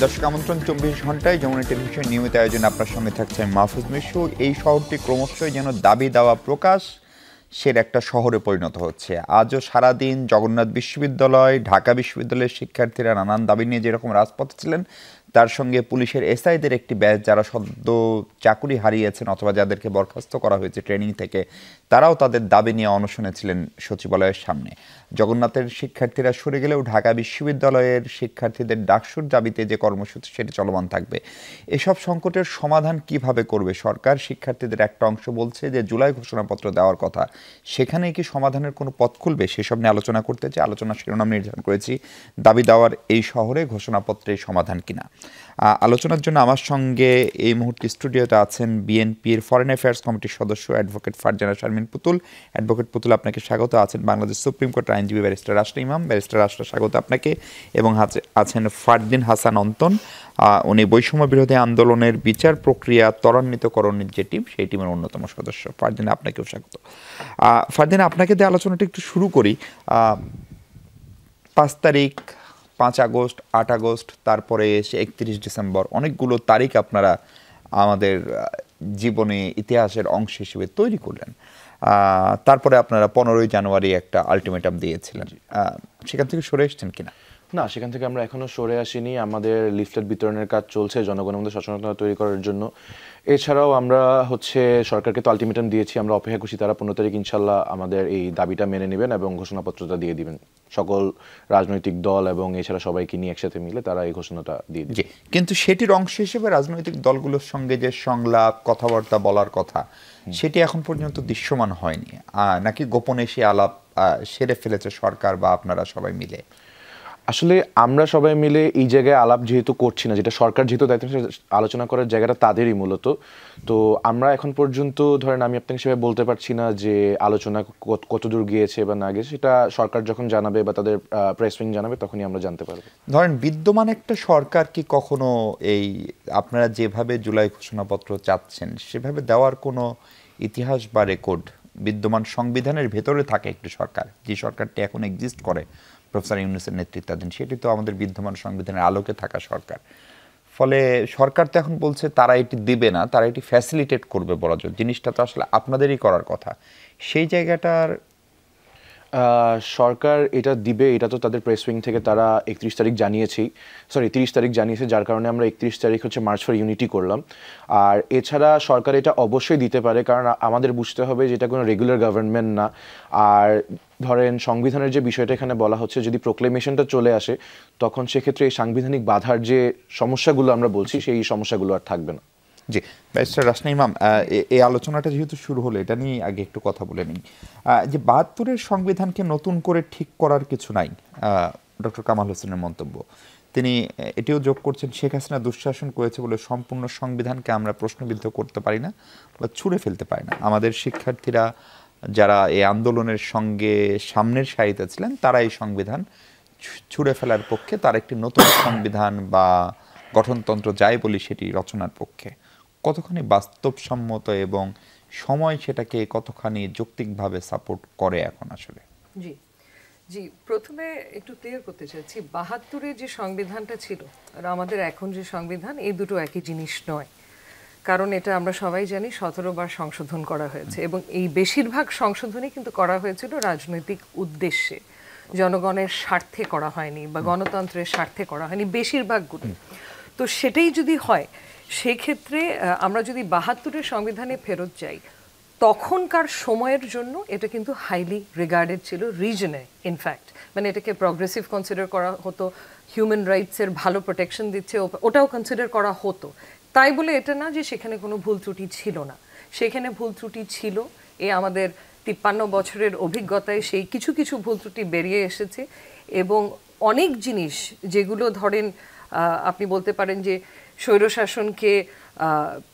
দর্শক আমন্ত্রণ ২৪ ঘন্টায় যমুনা টেলিভিশন নিয়মিত আয়োজনে আপনার সঙ্গে থাকছে মাহফুজ মিশু। এই শহরটি ক্রমশই যেন দাবি দাওয়া প্রকাশ সের একটা শহরে পরিণত হচ্ছে। আজও সারাদিন জগন্নাথ বিশ্ববিদ্যালয়, ঢাকা বিশ্ববিদ্যালয়ের শিক্ষার্থীরা নানান দাবি নিয়ে যেরকম রাজপথে ছিলেন, তার সঙ্গে পুলিশের এসআইদের একটি ব্যাচ যারা সদ্য চাকুরি হারিয়েছেন অথবা যাদেরকে বরখাস্ত করা হয়েছে ট্রেনিং থেকে, তারাও তাদের দাবি নিয়ে অনশনে ছিলেন সচিবালয়ের সামনে। জগন্নাথের শিক্ষার্থীরা সরে গেলেও ঢাকা বিশ্ববিদ্যালয়ের শিক্ষার্থীদের ডাকসুর দাবিতে যে কর্মসূচি সেটি চলমান থাকবে। এসব সংকটের সমাধান কিভাবে করবে সরকার? শিক্ষার্থীদের একটা অংশ বলছে যে জুলাই ঘোষণাপত্র দেওয়ার কথা, সেখানে কি সমাধানের কোনো পথ খুলবে? সেসব নিয়ে আলোচনা করতে চাই। আলোচনা শিরোনাম নির্ধারণ করেছি দাবি দেওয়ার এই শহরে ঘোষণাপত্রের সমাধান কিনা। আলোচনার জন্য আমার সঙ্গে এই মুহূর্তে স্টুডিওতে আছেন বিএনপির ফরেন অ্যাফেয়ার্স কমিটির সদস্য অ্যাডভোকেট ফারজানা শারমিন পুতুল। অ্যাডভোকেট পুতুল, আপনাকে স্বাগত। আছেন বাংলাদেশ সুপ্রিম কোর্টের আইনজীবী ব্যারিস্টার রাশিদ ইমাম। ব্যারিস্টার রাশিদ, স্বাগত আপনাকে। এবং আছেন ফারদিন হাসান অন্তন, উনি বৈষম্য বিরোধী আন্দোলনের বিচার প্রক্রিয়া ত্বরান্বিতকরণের যে টিম, সেই টিমের অন্যতম সদস্য। ফারদিন, আপনাকেও স্বাগত। ফারদিন, আপনাকে দিয়ে আলোচনাটা একটু শুরু করি। 5 তারিখ, 5 আগস্ট, 8 আগস্ট, তারপরে এসে 31 ডিসেম্বর, অনেকগুলো তারিখ আপনারা আমাদের জীবনে ইতিহাসের অংশ হিসেবে তৈরি করলেন। তারপরে আপনারা 15ই জানুয়ারি একটা আলটিমেটাম দিয়েছিলেন। সেখান থেকে সরে এসেছেন কিনা? না, সেখান থেকে আমরা এখনো সরে আসিনি। আমাদের লিফলেট বিতরণের কাজ চলছে জনগণের মধ্যে সচেতনতা তৈরি করার জন্য। এছাড়াও আমরা সরকারকে তো আলটিমেটাম দিয়েছি, আমরা অপেক্ষা করছি তারা 15 তারিখ ইনশাল্লাহ আমাদের এই দাবিটা মেনে নেবেন এবং ঘোষণাপত্রটা দিয়ে দিবেন। সকল রাজনৈতিক দল এবং এছাড়া সবাইকে নিয়ে একসাথে মিলে তারা এই ঘোষণাটা দিয়ে দিবে। কিন্তু সেটির অংশ হিসেবে রাজনৈতিক দলগুলোর সঙ্গে যে সংলাপ, কথাবার্তা বলার কথা, সেটি এখন পর্যন্ত দৃশ্যমান হয়নি, নাকি গোপনে সে আলাপ সেরে ফেলেছে সরকার বা আপনারা সবাই মিলে? আসলে আমরা সবাই মিলে এই জায়গায় আলাপ যেহেতু করছি না, যেটা সরকার যেহেতু দায়িত্ব আলোচনা করার জায়গাটা তাদেরই মূলত, তো আমরা এখন পর্যন্ত ধরেন আমি আপনাকে সেভাবে বলতে পারছি না যে আলোচনা কতদূর গিয়েছে বা না গিয়েছে। সেটা সরকার যখন জানাবে বা তাদের প্রেস উইং জানাবে তখনই আমরা জানতে পারবো। ধরেন বিদ্যমান একটা সরকার কি কখনো এই আপনারা যেভাবে জুলাই ঘোষণাপত্র চাচ্ছেন সেভাবে দেওয়ার কোনো ইতিহাস বা রেকর্ড বিদ্যমান সংবিধানের ভেতরে থাকে? একটি সরকার, যে সরকারটি এখন এক্সিস্ট করে প্রফেসর ইউনূসের নেতৃত্বাধীন, সেটি তো আমাদের বিদ্যমান সংবিধানের আলোকে থাকা সরকার। ফলে সরকার তো এখন বলছে তারা এটি দিবে না, তারা এটি ফ্যাসিলিটেট করবে। বলা যায় জিনিসটা তো আসলে আপনাদেরই করার কথা। সেই জায়গাটার সরকার এটা দিবে, এটা তো তাদের প্রেস উইং থেকে তারা 31 তারিখ জানিয়েছেই, 30 তারিখ জানিয়েছে, যার কারণে আমরা 31 তারিখ মার্চ ফর ইউনিটি করলাম। আর এছাড়া সরকার এটা অবশ্যই দিতে পারে, কারণ আমাদের বুঝতে হবে যে এটা কোনো রেগুলার গভর্নমেন্ট না। আর ধরেন সংবিধানের যে বিষয়টা এখানে বলা হচ্ছে, যদি প্রোক্লেমেশনটা চলে আসে তখন সেক্ষেত্রে এই সাংবিধানিক বাধার যে সমস্যাগুলো আমরা বলছি সেই সমস্যাগুলো আর থাকবে না। জি, ব্যারিস্টার রাশিদ ইমাম, এই আলোচনাটা যেহেতু শুরু হলো, এটা নিয়ে আগে একটু কথা বলে নিই। যে 72-এর সংবিধানকে নতুন করে ঠিক করার কিছু নাই, ডক্টর কামাল হোসেনের মন্তব্য। তিনি এটিও যোগ করছেন, শেখ হাসিনা দুঃশাসন করেছে বলে সম্পূর্ণ সংবিধানকে আমরা প্রশ্নবিদ্ধ করতে পারি না বা ছুঁড়ে ফেলতে পারি না। আমাদের শিক্ষার্থীরা যারা এই আন্দোলনের সঙ্গে সামনের সারিতে ছিলেন, তারা এই সংবিধান ছুঁড়ে ফেলার পক্ষে, তার একটি নতুন সংবিধান বা গঠনতন্ত্র যাই বলি সেটি রচনার পক্ষে। কতখানি বাস্তবসম্মত এবং সময় সেটাকে কতখানি যৌক্তিকভাবে সাপোর্ট করে এখন আসলে? জি জি, প্রথমে একটু ক্লিয়ার করতে চাচ্ছি, 72-এ যে সংবিধানটা ছিল আর আমাদের এখন যে সংবিধান, এই দুটো একই জিনিস নয়। কারণ এটা আমরা সবাই জানি 17 বার সংশোধন করা হয়েছে এবং এই বেশিরভাগ সংশোধনই কিন্তু করা হয়েছিল রাজনৈতিক উদ্দেশ্যে, জনগণের স্বার্থে করা হয়নি বা গণতন্ত্রের স্বার্থে করা হয়নি বেশিরভাগগুলো। তো সেটাই যদি হয়, সেক্ষেত্রে আমরা যদি 72-এর সংবিধানে ফেরত যাই, তখনকার সময়ের জন্য এটা কিন্তু হাইলি রিগার্ডেড ছিল রিজনে। ইনফ্যাক্ট মানে এটাকে প্রগ্রেসিভ কনসিডার করা হতো, হিউম্যান রাইটসের ভালো প্রোটেকশন দিচ্ছে ওটাও কনসিডার করা হতো। তাই বলে এটা না যে সেখানে কোনো ভুল ত্রুটি ছিল না, সেখানে ভুল ত্রুটি ছিল। আমাদের 53 বছরের অভিজ্ঞতায় সেই কিছু কিছু ভুল ত্রুটি বেরিয়ে এসেছে এবং অনেক জিনিস যেগুলো ধরেন আপনি বলতে পারেন যে স্বৈরশাসনকে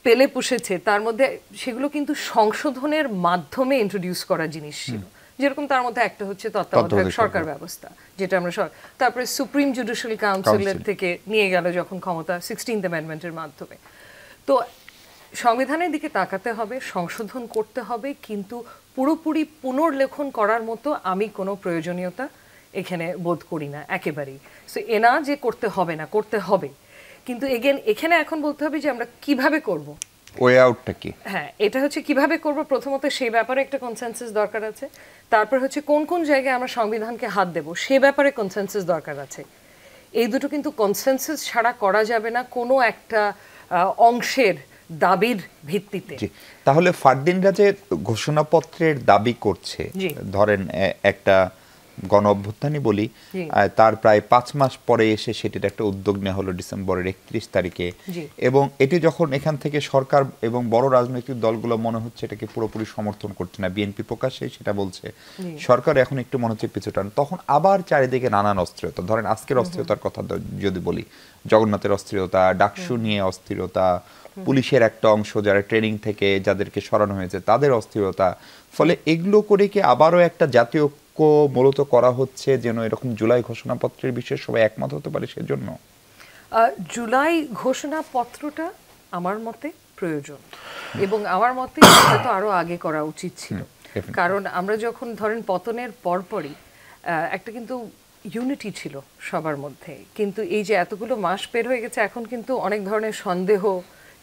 পেলে পুষেছে, তার মধ্যে সেগুলো কিন্তু সংশোধনের মাধ্যমে ইন্ট্রোডিউস করা জিনিস ছিল। যেরকম তার মধ্যে একটা হচ্ছে তত্ত্বাবধায়ক সরকার ব্যবস্থা, যেটা আমরা তারপরে সুপ্রিম জুডিশিয়াল কাউন্সিলের থেকে নিয়ে গেল যখন ক্ষমতা 16th অ্যামেন্ডমেন্টের মাধ্যমে। তো সংবিধানের দিকে তাকাতে হবে, সংশোধন করতে হবে, কিন্তু পুরোপুরি পুনর্লেখন করার মতো আমি কোনো প্রয়োজনীয়তা এখানে বোধ করি না একেবারেই। সো এনা যে করতে হবে না, করতে হবে, কিন্তু এগেন এখানে এখন বলতে হবে যে আমরা কিভাবে করব। ওয়ে আউটটা কি? হ্যাঁ, এটা হচ্ছে কিভাবে করব, প্রথমত সেই ব্যাপারে একটা কনসেনসাস দরকার আছে। তারপর হচ্ছে কোন কোন জায়গায় আমরা সংবিধানকে হাত দেব সে ব্যাপারে কনসেনসাস দরকার আছে। এই দুটো কিন্তু কনসেনসাস ছাড়া করা যাবে না কোনো একটা অংশের দাবির ভিত্তিতে। তাহলে ফারদিনরা যে ঘোষণাপত্রের দাবি করছে, ধরেন একটা গণ অভ্যুত্থানই বলি, তার প্রায় 5 মাস পরে এসে সেটির একটা উদ্যোগ নেওয়া হলো ডিসেম্বরের 31 তারিখে, এবং এটি যখন এখান থেকে সরকার এবং বড় রাজনৈতিক দলগুলো মনে হচ্ছে এটাকে পুরোপুরি সমর্থন করছে না, বিএনপি প্রকাশ্যে সেটা বলছে, সরকার এখন একটু মনে হচ্ছে পিছুটান, তখন আবার চারিদিকে নানান অস্থিরতা। ধরেন আজকের অস্থিরতার কথা যদি বলি, জগন্নাথের অস্থিরতা, ডাকসু নিয়ে অস্থিরতা, পুলিশের একটা অংশ যারা ট্রেনিং থেকে যাদেরকে সরানো হয়েছে তাদের অস্থিরতা, ফলে এগুলো করে কি আবারও একটা জাতীয় মূলত করা হচ্ছে যেন এরকম জুলাই ঘোষণাপত্রের বিষয়ে সবাই একমত হতে পারে? সেজন্য জুলাই ঘোষণাপত্রটা আমার মতে প্রয়োজন, এবং আমার মতে হয়তো আরো আগে করা উচিত ছিল। কারণ আমরা যখন ধরেন পতনের পরপরই একটা কিন্তু ইউনিটি ছিল সবার মধ্যে, কিন্তু এই যে এতগুলো মাস বের হয়ে গেছে এখন কিন্তু অনেক ধরনের সন্দেহ,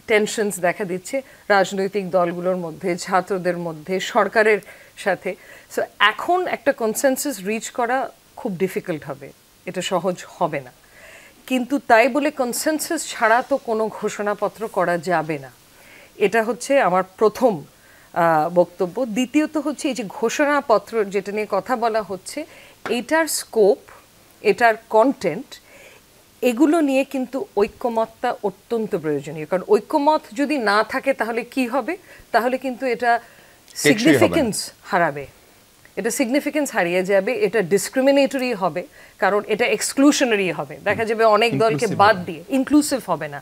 টেনশনস দেখা দিচ্ছে রাজনৈতিক দলগুলোর মধ্যে, ছাত্রদের মধ্যে, সরকারের সাথে। সো এখন একটা কনসেনসাস রিচ করা খুব ডিফিকাল্ট হবে, এটা সহজ হবে না। কিন্তু তাই বলে কনসেনসাস ছাড়া তো কোনো ঘোষণাপত্র করা যাবে না, এটা হচ্ছে আমার প্রথম বক্তব্য। দ্বিতীয়ত হচ্ছে এই যে ঘোষণাপত্র যেটা নিয়ে কথা বলা হচ্ছে, এটার স্কোপ, এটার কন্টেন্ট, এগুলো নিয়ে কিন্তু ঐক্যমতটা অত্যন্ত প্রয়োজনীয়। কারণ ঐক্যমত যদি না থাকে তাহলে কি হবে? তাহলে কিন্তু এটা সিগনিফিকেন্স হারাবে, এটা সিগনিফিকেন্স হারিয়ে যাবে, এটা ডিসক্রিমিনেটরি হবে, কারণ এটা এক্সক্লুশনারি হবে। দেখা যাবে অনেক দলকে বাদ দিয়ে, ইনক্লুসিভ হবে না।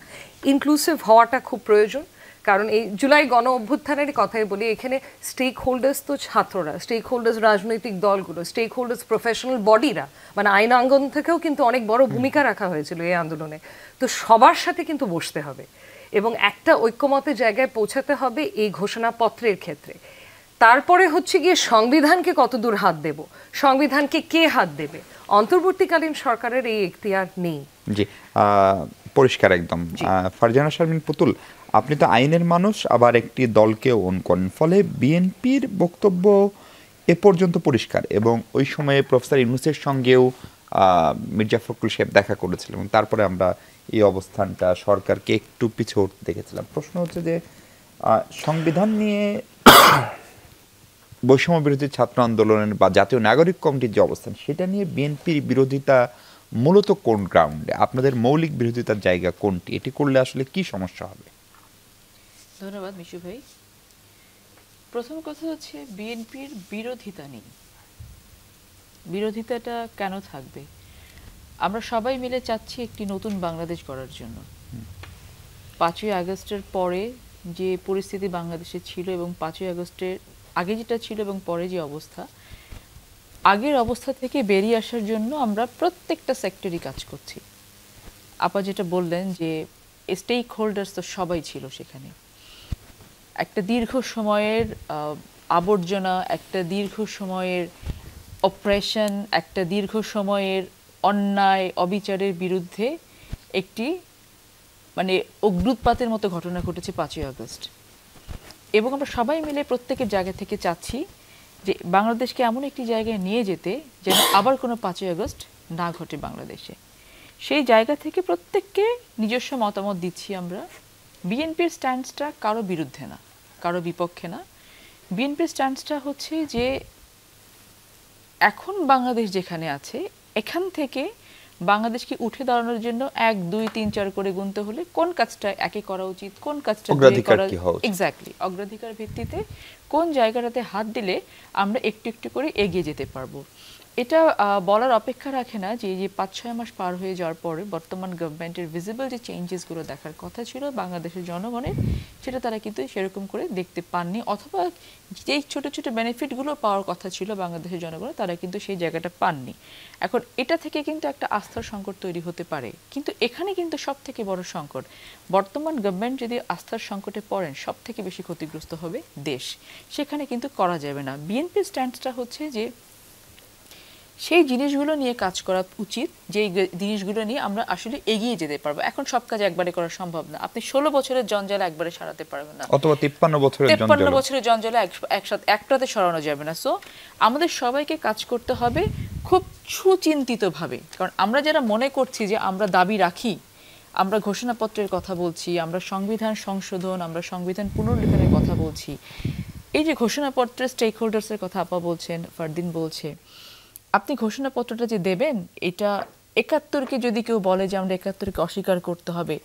ইনক্লুসিভ হওয়াটা খুব প্রয়োজন, কারণ এই জুলাই গণ অভ্যুত্থানের কথাই বলি, এখানে স্টেক হোল্ডার্স তো ছাত্ররা, স্টেক হোল্ডার্স রাজনৈতিক দলগুলো, স্টেক হোল্ডার্স প্রফেশনাল বডিরা, মানে আইনাঙ্গন থেকেও কিন্তু অনেক বড় ভূমিকা রাখা হয়েছিল এই আন্দোলনে। তো সবার সাথে কিন্তু বসতে হবে এবং একটা ঐক্যমতের জায়গায় পৌঁছাতে হবে এই ঘোষণাপত্রের ক্ষেত্রে। তারপরে হচ্ছে গিয়ে সংবিধানকে কতদূর হাত দেব, সংবিধানকে কে হাত দেবে, অন্তর্বর্তীকালীন সরকারের এই এখতিয়ার নেই। জি, পরিষ্কার একদম। ফারজানা শারমিন পুতুল, আপনি তো আইনের মানুষ, আবার একটি দলকে ওন করেন, ফলে বিএনপির বক্তব্য এ পর্যন্ত পরিষ্কার, এবং ওই সময়ে প্রফেসর ইউনূসের সঙ্গেও মির্জা ফখরুল সাহেব দেখা করেছিলেন, এবং তারপরে আমরা এই অবস্থানটা সরকারকে একটু পিছু উঠতে দেখেছিলাম। প্রশ্ন হচ্ছে যে সংবিধান নিয়ে বৈষম্য বিরোধী ছাত্র আন্দোলনের বা জাতীয় নাগরিক কমিটির যে অবস্থান, সেটা নিয়ে বিএনপির বিরোধিতা মূলত কোন গ্রাউন্ডে? আপনাদের মৌলিক বিরোধিতার জায়গা কোনটি? এটি করলে আসলে কি সমস্যা হবে? ধন্যবাদ মিশু ভাই। প্রথম কথা হচ্ছে বিএনপির বিরোধিতা নেই। বিরোধিতাটা কেন থাকবে? আমরা সবাই মিলে চাচ্ছি একটি নতুন বাংলাদেশ গড়ার জন্য। 5ই আগস্টের পরে যে পরিস্থিতি বাংলাদেশে ছিল এবং 5ই আগস্টের আগে যেটা ছিল এবং পরে যে অবস্থা, আগের অবস্থা থেকে বেরিয়ে আসার জন্য আমরা প্রত্যেকটা সেক্টরই কাজ করছি। আপা যেটা বললেন যে স্টেক হোল্ডার্স তো সবাই ছিল সেখানে। একটা দীর্ঘ সময়ের আবর্জনা, একটা দীর্ঘ সময়ের অপারেশন, একটা দীর্ঘ সময়ের অন্যায় অবিচারের বিরুদ্ধে একটি মানে অগ্ন্যুৎপাতের মতো ঘটনা ঘটেছে 5ই আগস্ট, এবং আমরা সবাই মিলে প্রত্যেকের জায়গা থেকে চাচ্ছি যে বাংলাদেশকে এমন একটি জায়গায় নিয়ে যেতে যেন আবার কোনো 5ই আগস্ট না ঘটে বাংলাদেশে। সেই জায়গা থেকে প্রত্যেককে নিজস্ব মতামত দিচ্ছি আমরা। বিএনপির স্ট্যান্ডসটা কারো বিরুদ্ধে না, কারো বিপক্ষে না। বিএনপির স্ট্যান্ডসটা হচ্ছে যে এখন বাংলাদেশ যেখানে আছে, এখান থেকে বাংলাদেশকে উঠে দাঁড়ানোর জন্য 1, 2, 3, 4 করে গুনতে হলে কোন কাজটা একে করা উচিত, কোন কাজটা এক্স্যাক্টলি অগ্রাধিকার ভিত্তিতে কোন জায়গাটাতে হাত দিলে আমরা একটু একটু করে এগিয়ে যেতে পারবো। এটা বলার অপেক্ষা রাখে না যে 5-6 মাস পার হয়ে যাওয়ার পরে বর্তমান গভর্নমেন্টের ভিজিবল যে চেঞ্জেসগুলো দেখার কথা ছিল বাংলাদেশের জনগণের, সেটা তারা কিন্তু সেরকম করে দেখতে পাননি, অথবা যেই ছোট ছোট বেনিফিটগুলো পাওয়ার কথা ছিল বাংলাদেশের জনগণ, তারা কিন্তু সেই জায়গাটা পাননি। এখন এটা থেকে কিন্তু একটা আস্থার সংকট তৈরি হতে পারে, কিন্তু এখানে কিন্তু সব থেকে বড় সংকট, বর্তমান গভর্নমেন্ট যদি আস্থার সংকটে পড়েন সব থেকে বেশি ক্ষতিগ্রস্ত হবে দেশ। সেখানে কিন্তু করা যাবে না। বিএনপির স্ট্যান্ডসটা হচ্ছে যে সেই জিনিসগুলো নিয়ে কাজ করা উচিত, যেই জিনিসগুলো নিয়ে আমরা আসলে এগিয়ে যেতে পারবো। এখন সব কাজ একবারে করা সম্ভব না, আপনি 16 বছরের জঞ্জালে একবারে সারাতে পারবেন না, অথবা 53 বছরের জঞ্জালে একসাথে একটাতে সরানো যাবে না। সো আমাদের সবাইকে কাজ করতে হবে খুব সুচিন্তিতভাবে, কারণ আমরা যারা মনে করছি যে আমরা দাবি রাখি, আমরা ঘোষণাপত্রের কথা বলছি, আমরা সংবিধান সংশোধন, আমরা সংবিধান পুনর্লেখনের কথা বলছি, এই যে ঘোষণাপত্রের স্টেক হোল্ডার্সের কথা আপা বলছেন, ফারদিন বলছে, আপনি ঘোষণাপত্রটা যে দেবেন, এটা 71কে যদি কেউ বলে যে আমরা 71কে অস্বীকার করতে হবে,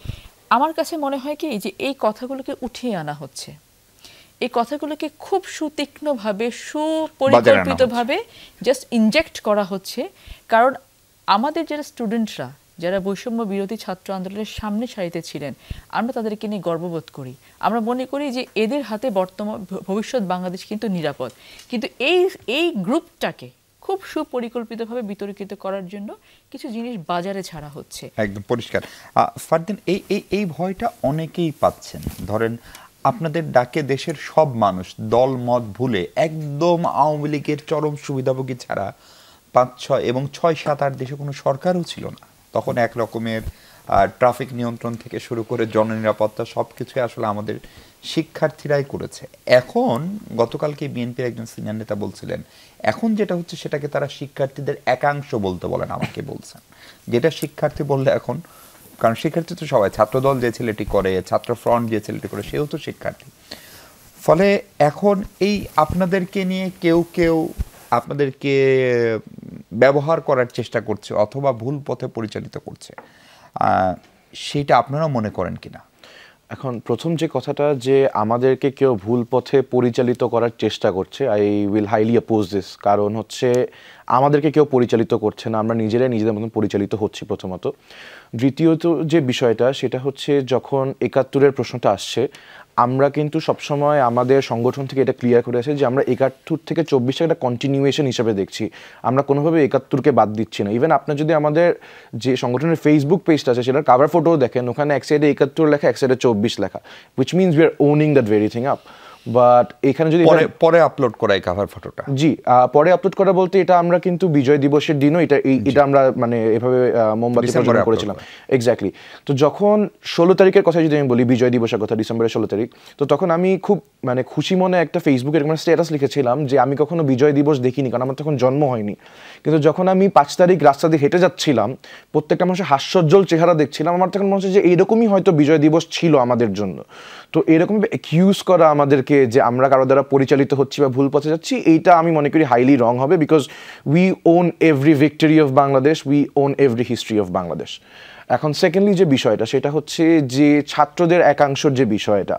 আমার কাছে মনে হয় কি যে এই কথাগুলোকে উঠিয়ে আনা হচ্ছে, এই কথাগুলোকে খুব সুতীক্ষ্ণভাবে সুপরিকল্পিতভাবে জাস্ট ইনজেক্ট করা হচ্ছে। কারণ আমাদের যারা স্টুডেন্টরা, যারা বৈষম্য বিরোধী ছাত্র আন্দোলনের সামনে সারিতে ছিলেন, আমরা তাদেরকে নিয়ে গর্ববোধ করি। আমরা মনে করি যে এদের হাতে বর্তমান ভবিষ্যৎ বাংলাদেশ কিন্তু নিরাপদ। কিন্তু এই গ্রুপটাকে খুব সুপরিকল্পিতভাবে বিতর্কিত করার জন্য কিছু জিনিস বাজারে ছাড়া হচ্ছে। একদম পরিষ্কার। ফারদিন, এই ভয়টা অনেকেই পাচ্ছেন। ধরেন আপনাদের ডাকে দেশের সব মানুষ দল মত ভুলে একদম আওয়ামী লীগের চরম সুবিধাভোগী ছাড়া 5-6 এবং 6-7-8 দেশে কোনো সরকারও ছিল না। তখন এক রকমের ট্রাফিক নিয়ন্ত্রণ থেকে শুরু করে জননিরাপত্তা সব কিছুই আসলে আমাদের শিক্ষার্থীরাই করেছে। এখন গতকালকে বিএনপির একজন সিনিয়র নেতা বলছিলেন, এখন যেটা হচ্ছে সেটাকে তারা শিক্ষার্থীদের একাংশ বলতে বলেন, আমাকে বলছেন, যেটা শিক্ষার্থী বললে এখন, কারণ শিক্ষার্থী তো সবাই, ছাত্রদল যে ছেলেটি করে, ছাত্র ফ্রন্ট যে ছেলেটি করে, সেও তো শিক্ষার্থী। ফলে এখন এই আপনাদেরকে নিয়ে কেউ কেউ আপনাদেরকে ব্যবহার করার চেষ্টা করছে অথবা ভুল পথে পরিচালিত করছে, সেটা আপনারা মনে করেন কিনা? এখন প্রথম যে কথাটা, যে আমাদেরকে কেউ ভুল পথে পরিচালিত করার চেষ্টা করছে, I will highly oppose this. কারণ হচ্ছে আমাদেরকে কেউ পরিচালিত করছে না, আমরা নিজেরাই নিজেদের মতন পরিচালিত হচ্ছি প্রথমত। দ্বিতীয়ত যে বিষয়টা, সেটা হচ্ছে যখন 71-এর প্রশ্নটা আসছে, আমরা কিন্তু সবসময় আমাদের সংগঠন থেকে এটা ক্লিয়ার করে আছে যে আমরা 71 থেকে 24 একটা কন্টিনিউয়েশন হিসেবে দেখছি, আমরা কোনোভাবে 71কে বাদ দিচ্ছি না। ইভেন আপনার যদি আমাদের যে সংগঠনের ফেসবুক পেজটা আছে সেটার কাভার ফটোও দেখেন, ওখানে এক সাইডে 71 লেখা, এক সাইডে 24 লেখা, which means we are owning that very thing up. But এখানে যদি পরে আপলোড করা এই কভার ফটোটা, জি পরে আপলোড করা বলতে, এটা আমরা কিন্তু বিজয় দিবসের দিনও এটা আমরা মানে এভাবে মোমবাতি প্রজ্বলন করেছিলাম। এক্স্যাক্টলি। তো যখন 16 তারিখের কথা যদি আমি বলি, বিজয় দিবসের কথা, ডিসেম্বরের 16 তারিখ, তো তখন আমি খুব মানে খুশি মনে একটা ফেসবুকে এরকম স্ট্যাটাস লিখেছিলাম যে আমি কখনো বিজয় দিবস দেখিনি, কারণ আমার তখন জন্ম হয়নি। কিন্তু যখন আমি 5 তারিখ রাস্তা দিয়ে হেঁটে যাচ্ছিলাম, প্রত্যেকটা মানুষের হাস্যোজ্জ্বল চেহারা দেখছিলাম, আমার তখন মনে হচ্ছে যে এইরকমই হয়তো বিজয় দিবস ছিল আমাদের জন্য। তো এরকম অ্যাকিউজ করা আমাদেরকে যে আমরা কারো দ্বারা পরিচালিত হচ্ছি বা ভুল পথে যাচ্ছি, এইটা আমি মনে করি হাইলি রং হবে। Because we own every victory of Bangladesh, we own every history of Bangladesh. এখন সেকেন্ডলি যে বিষয়টা, সেটা হচ্ছে যে ছাত্রদের একাংশের যে বিষয়টা,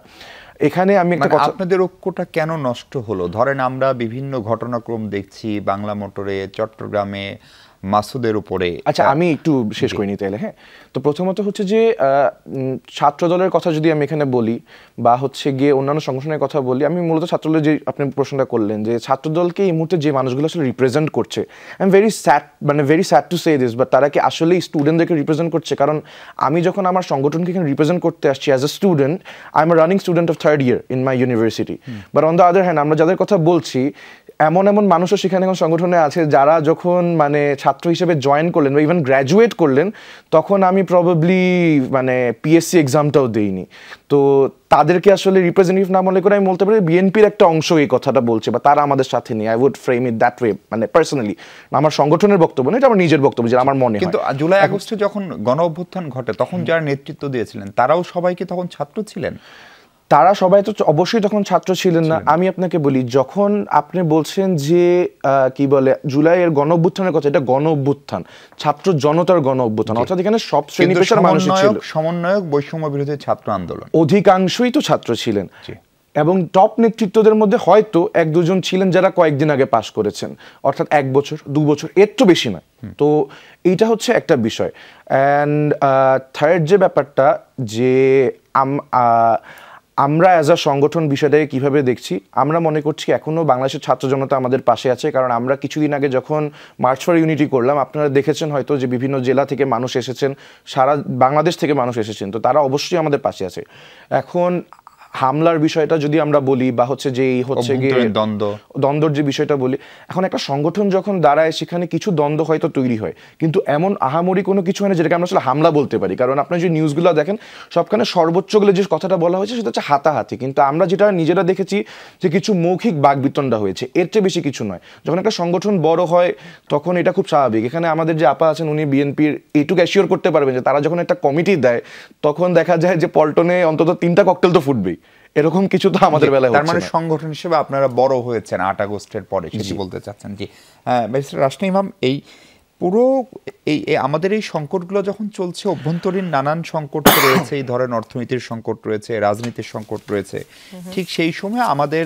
এখানে আমি একটা কথা, আপনাদের ঐক্যটা কেন নষ্ট হলো? ধরেন আমরা বিভিন্ন ঘটনাক্রম দেখছি, বাংলা মোটরে, চট্টগ্রামে, মাসুদের উপরে। আচ্ছা আমি একটু শেষ করে নিতে এলে, হ্যাঁ। তো প্রথমত হচ্ছে যে ছাত্রদলের কথা যদি আমি এখানে বলি, বা হচ্ছে গিয়ে অন্যান্য সংগঠনের কথা বলি, আমি মূলত ছাত্রদলের যে আপনি প্রশ্নটা করলেন, যে ছাত্রদলকে এই মুহূর্তে যে মানুষগুলো আসলে রিপ্রেজেন্ট করছে, I am very sad to say this, but তারা কি আসলেই স্টুডেন্টদেরকে রিপ্রেজেন্ট করছে? কারণ আমি যখন আমার সংগঠনকে এখানে রিপ্রেজেন্ট করতে আসছি as a student, I am a running student of 3rd year in my university. But on the other hand, আমরা যাদের কথা বলছি, এমন মানুষও সেখানে এখন সংগঠনে আছে যারা যখন মানে ছাত্র হিসেবে জয়েন করলেন বা ইভেন গ্র্যাজুয়েট করলেন, তখন আমি প্রবাবলি মানে পিএসসি এক্সামটাও দেইনি। তো তাদেরকে আসলে রিপ্রেজেন্টেটিভ না মনে করে আমি বলতে পারি বিএনপির একটা অংশ এই কথাটা বলছে, বা তারা আমাদের সাথে নেই। I would frame it that way, মানে পার্সোনালি, আমার সংগঠনের বক্তব্য না, এটা আমার নিজের বক্তব্য, যে আমার মনে হয়। কিন্তু জুলাই আগস্টে যখন গণ অভ্যুত্থান ঘটে, তখন যারা নেতৃত্ব দিয়েছিলেন তারাও সবাইকে তখন ছাত্র ছিলেন? তারা সবাই তো অবশ্যই তখন ছাত্র ছিলেন না। আমি আপনাকে বলি, যখন আপনি বলছেন যে কি বলে জুলাইয়ের গণ অভ্যুত্থানের কথা, এটা গণ অভ্যুত্থান, ছাত্র জনতার গণ অভ্যুত্থান, অর্থাৎ এখানে সব শ্রেণী পেশার মানুষ ছিল। সমন্বয়ক বৈষম্য বিরোধী ছাত্র আন্দোলন, অধিকাংশই তো ছাত্র ছিলেন, এবং টপ নেতৃত্বদের মধ্যে হয়তো 1-2 জন ছিলেন যারা কয়েকদিন আগে পাশ করেছেন, অর্থাৎ 1 বছর 2 বছর, এর তো বেশি নয়। তো এইটা হচ্ছে একটা বিষয়। অ্যান্ড থার্ড যে ব্যাপারটা, যে আমরা অ্যাজ আ সংগঠন বিষয়টাকে কীভাবে দেখছি, আমরা মনে করছি এখনও বাংলাদেশের ছাত্র জনতা আমাদের পাশে আছে। কারণ আমরা কিছুদিন আগে যখন মার্চ ফর ইউনিটি করলাম, আপনারা দেখেছেন হয়তো যে বিভিন্ন জেলা থেকে মানুষ এসেছেন, সারা বাংলাদেশ থেকে মানুষ এসেছেন, তো তারা অবশ্যই আমাদের পাশে আছে। এখন হামলার বিষয়টা যদি আমরা বলি বা হচ্ছে যে হচ্ছে গিয়ে দ্বন্দ্বর যে বিষয়টা বলি, এখন একটা সংগঠন যখন দাঁড়ায় সেখানে কিছু দ্বন্দ্ব হয়তো তৈরি হয়, কিন্তু এমন আহামরি কোনো কিছু হয় না যেটাকে আমরা আসলে হামলা বলতে পারি। কারণ আপনার যে নিউজগুলো দেখেন সবখানে সর্বোচ্চ গেলে যে কথাটা বলা হয়েছে সেটা হচ্ছে হাতাহাতি, কিন্তু আমরা যেটা নিজেরা দেখেছি যে কিছু মৌখিক বাকবিতণ্ডা হয়েছে, এর চেয়ে বেশি কিছু নয়। যখন একটা সংগঠন বড় হয় তখন এটা খুব স্বাভাবিক। এখানে আমাদের যে আপা আছেন উনি বিএনপির এইটুকু অ্যাসিওর করতে পারবেন যে তারা যখন একটা কমিটি দেয় তখন দেখা যায় যে পল্টনে অন্তত 3টা ককটেল তো ফুটবেই, এরকম কিছু তো আমাদের বেলায় হচ্ছে না। তার মানে সংগঠন হিসেবে আপনারা বড় হয়েছেন 8 আগস্টের পরে, সেটি বলতে চাচ্ছেন। জি ব্যারিস্টার রাশনা ইমাম, এই পুরো এই আমাদের এই সংকটগুলো যখন চলছে, অভ্যন্তরীণ নানান সংকট রয়েছে, এই ধরেন অর্থনীতির সংকট রয়েছে, রাজনীতির সংকট রয়েছে, ঠিক সেই সময় আমাদের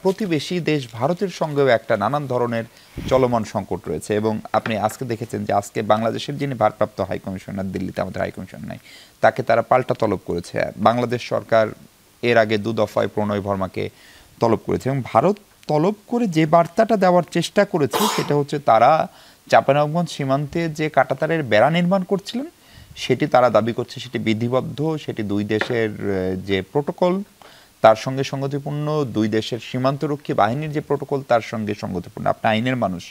প্রতিবেশী দেশ ভারতের সঙ্গেও একটা নানান ধরনের চলমান সংকট রয়েছে। এবং আপনি আজকে দেখেছেন যে আজকে বাংলাদেশের যিনি ভারপ্রাপ্ত হাইকমিশনার, দিল্লিতে আমাদের হাইকমিশন নাই, তাকে তারা পাল্টা তলব করেছে। বাংলাদেশ সরকার এর আগে 2 দফায় প্রণয় ভার্মাকে তলব করেছে, এবং ভারত তলব করে যে বার্তাটা দেওয়ার চেষ্টা করেছে সেটা হচ্ছে তারা চাঁপাইনবাবগঞ্জ সীমান্তে যে কাঁটাতারের বেড়া নির্মাণ করছিলেন সেটি তারা দাবি করছে সেটি বিধিবদ্ধ, সেটি 2 দেশের যে প্রোটোকল তার সঙ্গে সঙ্গতিপূর্ণ, 2 দেশের সীমান্তরক্ষী বাহিনীর যে প্রোটোকল তার সঙ্গে সঙ্গতিপূর্ণ। আপনি আইনের মানুষ,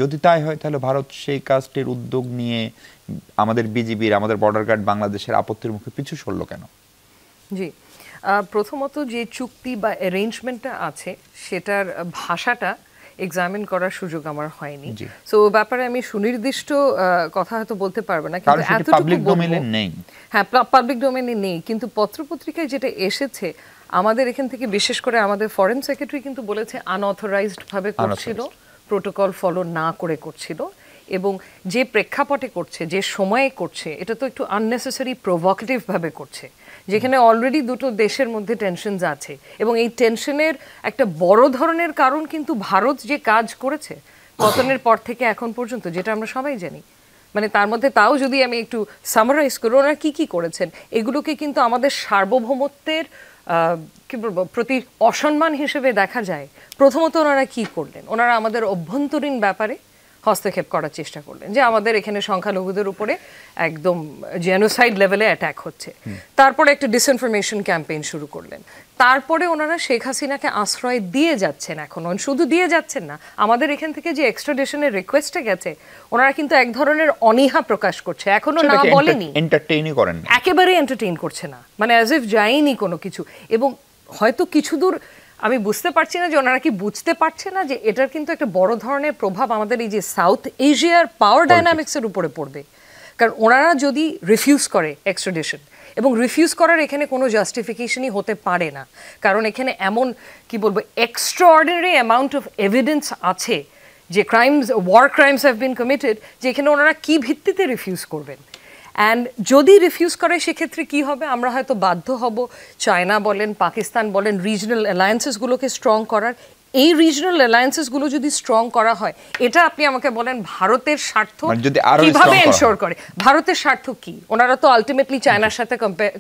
যদি তাই হয় তাহলে ভারত সেই কাজটির উদ্যোগ নিয়ে আমাদের বিজিবির, আমাদের বর্ডার গার্ড বাংলাদেশের আপত্তির মুখে পিছু সরল কেন? জি, প্রথমত যে চুক্তি বা অ্যারেঞ্জমেন্টটা আছে সেটার ভাষাটা এক্সামিন করার সুযোগ আমার হয়নি, সো ব্যাপারে আমি সুনির্দিষ্ট কথা হয়তো বলতে পারবো না, কিন্তু পাবলিক ডোমেইনে নেই। হ্যাঁ, পাবলিক ডোমেইনে নেই, কিন্তু পত্রপত্রিকায় যেটা এসেছে আমাদের এখান থেকে, বিশেষ করে আমাদের ফরেন সেক্রেটারি কিন্তু বলেছে আনঅথরাইজড ভাবে করছিল, প্রোটোকল ফলো না করে করছিল, এবং যে প্রেক্ষাপটে করছে, যে সময়ে করছে, এটা তো একটু আননেসেসারি প্রভোকেটিভ ভাবে করছে, যেখানে অলরেডি 2টো দেশের মধ্যে টেনশনস আছে। এবং এই টেনশনের একটা বড় ধরনের কারণ কিন্তু ভারত যে কাজ করেছে পতনের পর থেকে এখন পর্যন্ত, যেটা আমরা সবাই জানি। মানে তার মধ্যে তাও যদি আমি একটু সামারাইজ করি, ওনারা কি কি করেছেন, এগুলোকে কিন্তু আমাদের সার্বভৌমত্বের কি বলবো প্রতি অসম্মান হিসেবে দেখা যায়। প্রথমত ওনারা কি করলেন, ওনারা আমাদের অভ্যন্তরীণ ব্যাপারে হস্তক্ষেপ করার চেষ্টা করলেন, যে আমাদের এখানে সংখ্যালঘুদের উপরে একদম জেনোসাইড লেভেলে অ্যাটাক হচ্ছে। তারপরে একটা ডিসইনফরমেশন ক্যাম্পেইন শুরু করলেন। তারপরে ওনারা শেখ হাসিনাকে আশ্রয় দিয়ে যাচ্ছেন, এখন শুধু দিয়ে যাচ্ছেন না, আমাদের এখান থেকে যে এক্সট্রাডিশনের রিকোয়েস্টে গেছে ওনারা কিন্তু এক ধরনের অনীহা প্রকাশ করছে, এখনো না বলেনি, এন্টারটেইনই করেন না, একেবারে এন্টারটেইন করছে না, মানে অ্যাজ ইফ যায়নি কোনো কিছু। এবং হয়তো কিছু দূর আমি বুঝতে পারছি না যে ওনারা কি বুঝতে পারছে না যে এটার কিন্তু একটা বড় ধরনের প্রভাব আমাদের এই যে সাউথ এশিয়ার পাওয়ার ডাইনামিক্সের উপরে পড়বে। কারণ ওনারা যদি রিফিউজ করে এক্সট্রাডিশন, এবং রিফিউজ করার এখানে কোনো জাস্টিফিকেশনই হতে পারে না, কারণ এখানে এমন কি বলবো এক্সট্রাঅর্ডিনারি অ্যামাউন্ট অফ এভিডেন্স আছে যে crimes, war crimes have been committed, যে এখানে ওনারা কি ভিত্তিতে রিফিউজ করবেন। অ্যান্ড যদি রিফিউজ করে সেক্ষেত্রে কি হবে, আমরা হয়তো বাধ্য হব চায়না বলেন, পাকিস্তান বলেন, রিজনাল অ্যালায়েন্সেসগুলোকে স্ট্রং করার। এই রিজনাল অ্যালায়েন্সেসগুলো যদি স্ট্রং করা হয়, এটা আপনি আমাকে বলেন ভারতের স্বার্থ কিভাবে এনশোর করে, ভারতের স্বার্থ কি? ওনারা তো আলটিমেটলি চায়নার সাথে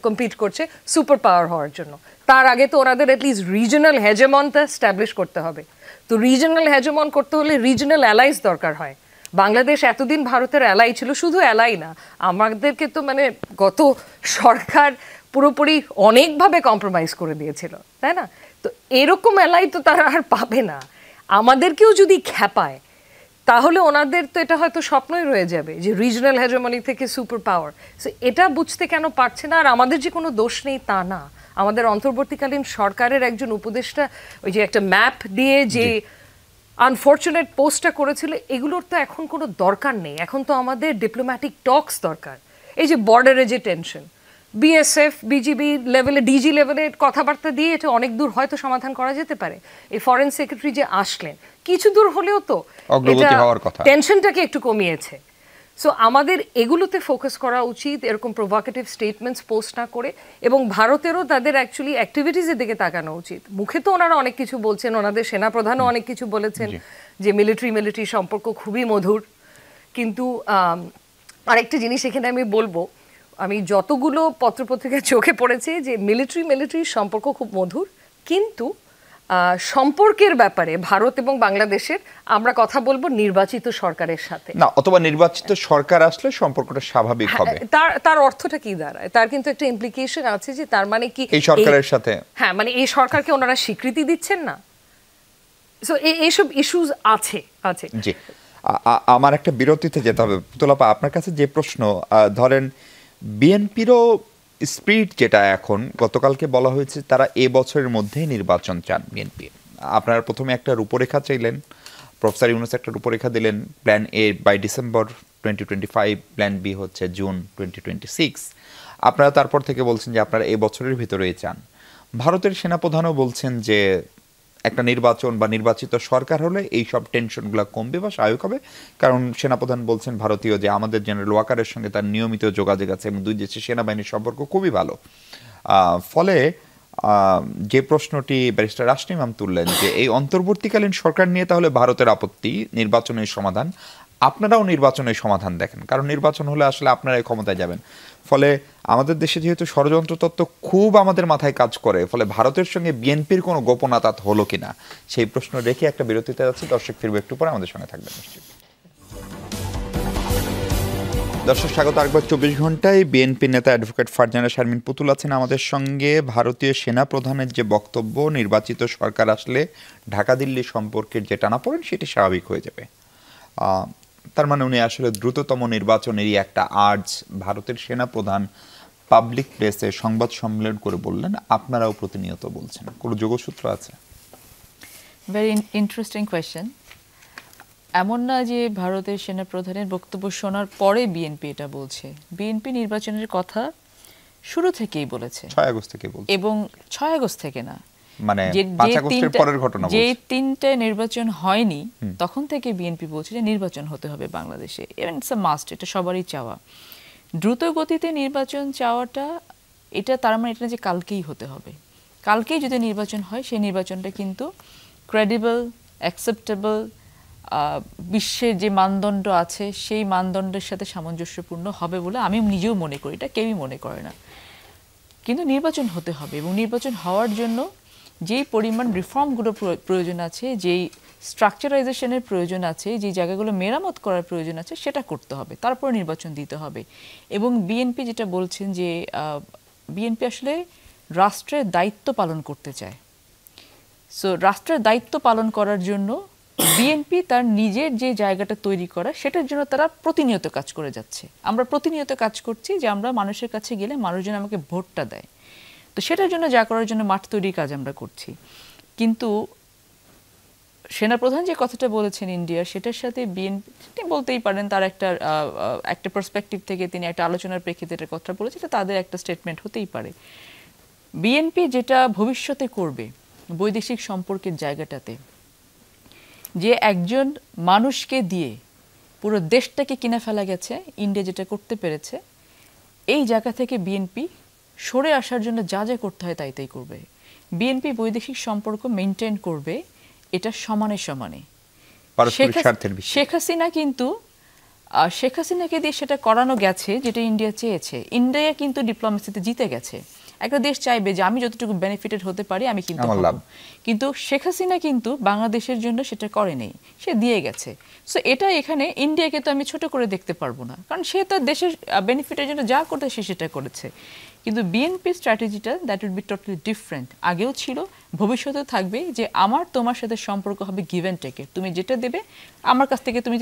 কম্পিট করছে সুপার পাওয়ার হওয়ার জন্য। তার আগে তো ওনাদের অ্যাটলিস্ট রিজনাল হেজেমনটা এস্টাবলিশ করতে হবে। তো রিজনাল হেজেমন করতে হলে রিজনাল অ্যালাইস দরকার হয়। বাংলাদেশ এতদিন ভারতের অ্যালাই ছিল, শুধু অ্যালাই না, আমাদেরকে তো মানে গত সরকার পুরোপুরি অনেকভাবে কম্প্রোমাইজ করে দিয়েছিল, তাই না? তো এরকম অ্যালাই তো তারা আর পাবে না। আমাদেরকেও যদি খ্যাপায় তাহলে ওনাদের তো এটা হয়তো স্বপ্নই রয়ে যাবে যে রিজনাল হেজেমনি থেকে সুপার পাওয়ার। সো এটা বুঝতে কেন পারছে না? আর আমাদের যে কোনো দোষ নেই তা না, আমাদের অন্তর্বর্তীকালীন সরকারের একজন উপদেষ্টা ওই যে একটা ম্যাপ দিয়ে যে আনফর্চুনেট পোস্টটা করেছিল, এগুলোর তো এখন কোনো দরকার নেই। এখন তো আমাদের ডিপ্লোম্যাটিক টক্স দরকার। এই যে বর্ডারে যে টেনশন, বিএসএফ, বিজিবি লেভেলে, ডিজি লেভেলে কথাবার্তা দিয়ে এটা অনেক দূর হয়তো সমাধান করা যেতে পারে। এই ফরেন সেক্রেটারি যে আসলেন, কিছু দূর হলেও তো টেনশনটাকে একটু কমিয়েছে। সো আমাদের এগুলোতে ফোকাস করা উচিত, এরকম প্রোভোকেটিভ স্টেটমেন্টস পোস্ট না করে। এবং ভারতেরও তাদের অ্যাকচুয়ালি অ্যাক্টিভিটিসের দিকে তাকানো উচিত। মুখে তো ওনারা অনেক কিছু বলছেন, ওনাদের সেনাপ্রধানও অনেক কিছু বলেছেন যে মিলিটারি সম্পর্ক খুবই মধুর। কিন্তু আরেকটা জিনিস এখানে আমি বলবো, আমি যতগুলো পত্রপত্রিকায় চোখে পড়েছে যে মিলিটারি সম্পর্ক খুব মধুর, কিন্তু সম্পর্কের ব্যাপারে ভারত এবং বাংলাদেশের আমরা কথা বলবো নির্বাচিত সরকারের সাথে, না অথবা নির্বাচিত সরকার আসলে সম্পর্কটা স্বাভাবিক হবে। তার অর্থটা কি দাঁড়ায়? তার কিন্তু একটা ইমপ্লিকেশন আছে যে তার মানে কি এই সরকারের সাথে, হ্যাঁ মানে এই সরকারকে ওনারা স্বীকৃতি দিচ্ছেন না। সো এইসব ইস্যুস আছে। জি, আমার একটা বিরতিতে যেতে হবে। পুতুলাপা, আপনার কাছে যে প্রশ্ন, ধরেন বিএনপিরও স্পিরিট যেটা এখন, গতকালকে বলা হয়েছে তারা এ বছরের মধ্যেই নির্বাচন চান বিএনপি। আপনারা প্রথমে একটা রূপরেখা চাইলেন, প্রফেসর ইউনূস একটা রূপরেখা দিলেন, plan A by December 2025, plan B হচ্ছে জুন 2026। আপনারা তারপর থেকে বলছেন যে আপনারা এ বছরের ভিতরেই চান। ভারতের সেনাপ্রধানও বলছেন যে একটা নির্বাচন বা নির্বাচিত সরকার হলে এই সব টেনশনগুলো কমবে বা স্বাভাবিক হবে, কারণ সেনাপ্রধান বলছেন ভারতীয় যে আমাদের জেনারেল ওয়াকারের সঙ্গে তার নিয়মিত যোগাযোগ আছে এবং দুই দেশের সেনাবাহিনীর সম্পর্ক খুবই ভালো। ফলে যে প্রশ্নটি ব্যারিস্টার রাশিদ ইমাম তুললেন যে এই অন্তর্বর্তীকালীন সরকার নিয়ে তাহলে ভারতের আপত্তি, নির্বাচনের সমাধান, আপনারাও নির্বাচনের সমাধান দেখেন, কারণ নির্বাচন হলে আসলে আপনারাই ক্ষমতায় যাবেন। ফলে আমাদের দেশে যেহেতু ষড়যন্ত্র তত্ত্ব খুব আমাদের মাথায় কাজ করে, ফলে ভারতের সঙ্গে বিএনপির কোনো গোপনাতাত হলো কিনা সেই প্রশ্ন রেখে একটা বিরতিতে যাচ্ছি। দর্শক ফিরবে একটু পরে, আমাদের সঙ্গে থাকবেন নিশ্চয়ই। দর্শক স্বাগত আরেকবার 24 ঘন্টায়। বিএনপি নেতা অ্যাডভোকেট ফারজানা শারমিন পুতুল আছেন আমাদের সঙ্গে। ভারতীয় সেনা প্রধানের যে বক্তব্য, নির্বাচিত সরকার আসলে ঢাকা দিল্লি সম্পর্কের যে টানাপোড়েন সেটি স্বাভাবিক হয়ে যাবে, তার মানে উনি আসলে দ্রুততম নির্বাচনেরই একটা আর্জ ভারতের সেনা প্রধান পাবলিক প্লেসে সংবাদ সম্মেলন করে বললেন। আপনারাও প্রতিনিয়ত বলছেন, কোনো যোগসূত্র আছে? Very interesting question. এমন না যে ভারতের সেনা প্রধানের বক্তব্য শোনার পরে বিএনপি এটা বলছে। বিএনপি নির্বাচনের কথা শুরু থেকেই বলেছে, 6 আগস্ট থেকে বলছে, এবং 6 আগস্ট থেকে না, মানে 5 আগস্টের পরের ঘটনা বলছে। যে 3টে নির্বাচন হয়নি তখন থেকে বিএনপি বলছে যে নির্বাচন হতে হবে বাংলাদেশে, এবং ইটস আ মাস্ট, এটা সবারই চাওয়া। দ্রুত গতিতে নির্বাচন চাওয়াটা, এটা তার মানে এটা যে কালকেই হতে হবে। কালকেই যদি নির্বাচন হয় সেই নির্বাচনটা কিন্তু ক্রেডিবল, অ্যাকসেপ্টেবল, বিশ্বের যে মানদণ্ড আছে সেই মানদণ্ডের সাথে সামঞ্জস্যপূর্ণ হবে বলে আমি নিজেও মনে করি, এটা কেউই মনে করে না। কিন্তু নির্বাচন হতে হবে, এবং নির্বাচন হওয়ার জন্য যেই পরিমাণ রিফর্মগুলো প্রয়োজন আছে, যেই স্ট্রাকচারাইজেশনের প্রয়োজন আছে, যে জায়গাগুলো মেরামত করার প্রয়োজন আছে, সেটা করতে হবে, তারপর নির্বাচন দিতে হবে। এবং বিএনপি যেটা বলছেন যে বিএনপি আসলে রাষ্ট্রের দায়িত্ব পালন করতে চায়। সো রাষ্ট্রের দায়িত্ব পালন করার জন্য বিএনপি তার নিজের যে জায়গাটা তৈরি করা, সেটার জন্য তারা প্রতিনিয়ত কাজ করে যাচ্ছে। আমরা প্রতিনিয়ত কাজ করছি যে আমরা মানুষের কাছে গেলে মানুষজন আমাকে ভোটটা দেয়, তো সেটার জন্য যা করার জন্য মাঠ তৈরির কাজ আমরা করছি। কিন্তু সেনাপ্রধান যে কথাটা বলেছেন ইন্ডিয়ার, সেটার সাথে বিএনপি বলতেই পারেন তার একটা পার্সপেক্টিভ থেকে তিনি একটা আলোচনার প্রেক্ষিতে এটা কথা বলেছে, এটা তাদের একটা স্টেটমেন্ট হতেই পারে। বিএনপি যেটা ভবিষ্যতে করবে বৈদেশিক সম্পর্কের জায়গাটাতে, যে একজন মানুষকে দিয়ে পুরো দেশটাকে কিনে ফেলা গেছে, ইন্ডিয়া যেটা করতে পেরেছে, এই জায়গা থেকে বিএনপি সরে আসার জন্য যা যা করতে হয় তাই করবে। বিএনপি বৈদেশিক সম্পর্ক মেনটেন করবে, এটা সমানে সমানে। শেখ হাসিনাকে দিয়ে সেটা করানো গেছে যেটা ইন্ডিয়া চেয়েছে। ইন্ডিয়া কিন্তু ডিপ্লোমেসিতে জিতে গেছে। একটা দেশ চাইবে যে আমি যতটুকু বেনিফিটেড হতে পারি আমি কিন্তু, কিন্তু শেখ হাসিনা কিন্তু বাংলাদেশের জন্য সেটা করেনি, সে দিয়ে গেছে। সো এটা এখানে ইন্ডিয়াকে তো আমি ছোট করে দেখতে পারবো না, কারণ সে তার দেশের বেনিফিটের জন্য যা করতে সে সেটা করেছে। কিন্তু বিএনপি স্ট্র্যাটেজিটা that will be totally different, আগেও ছিল, ভবিষ্যতে থাকবে, যে আমার তোমার সাথে সম্পর্ক হবে গিভ অ্যান্ড টেকের। তুমি যেটা দেবে আমার কাছ থেকে, তুমি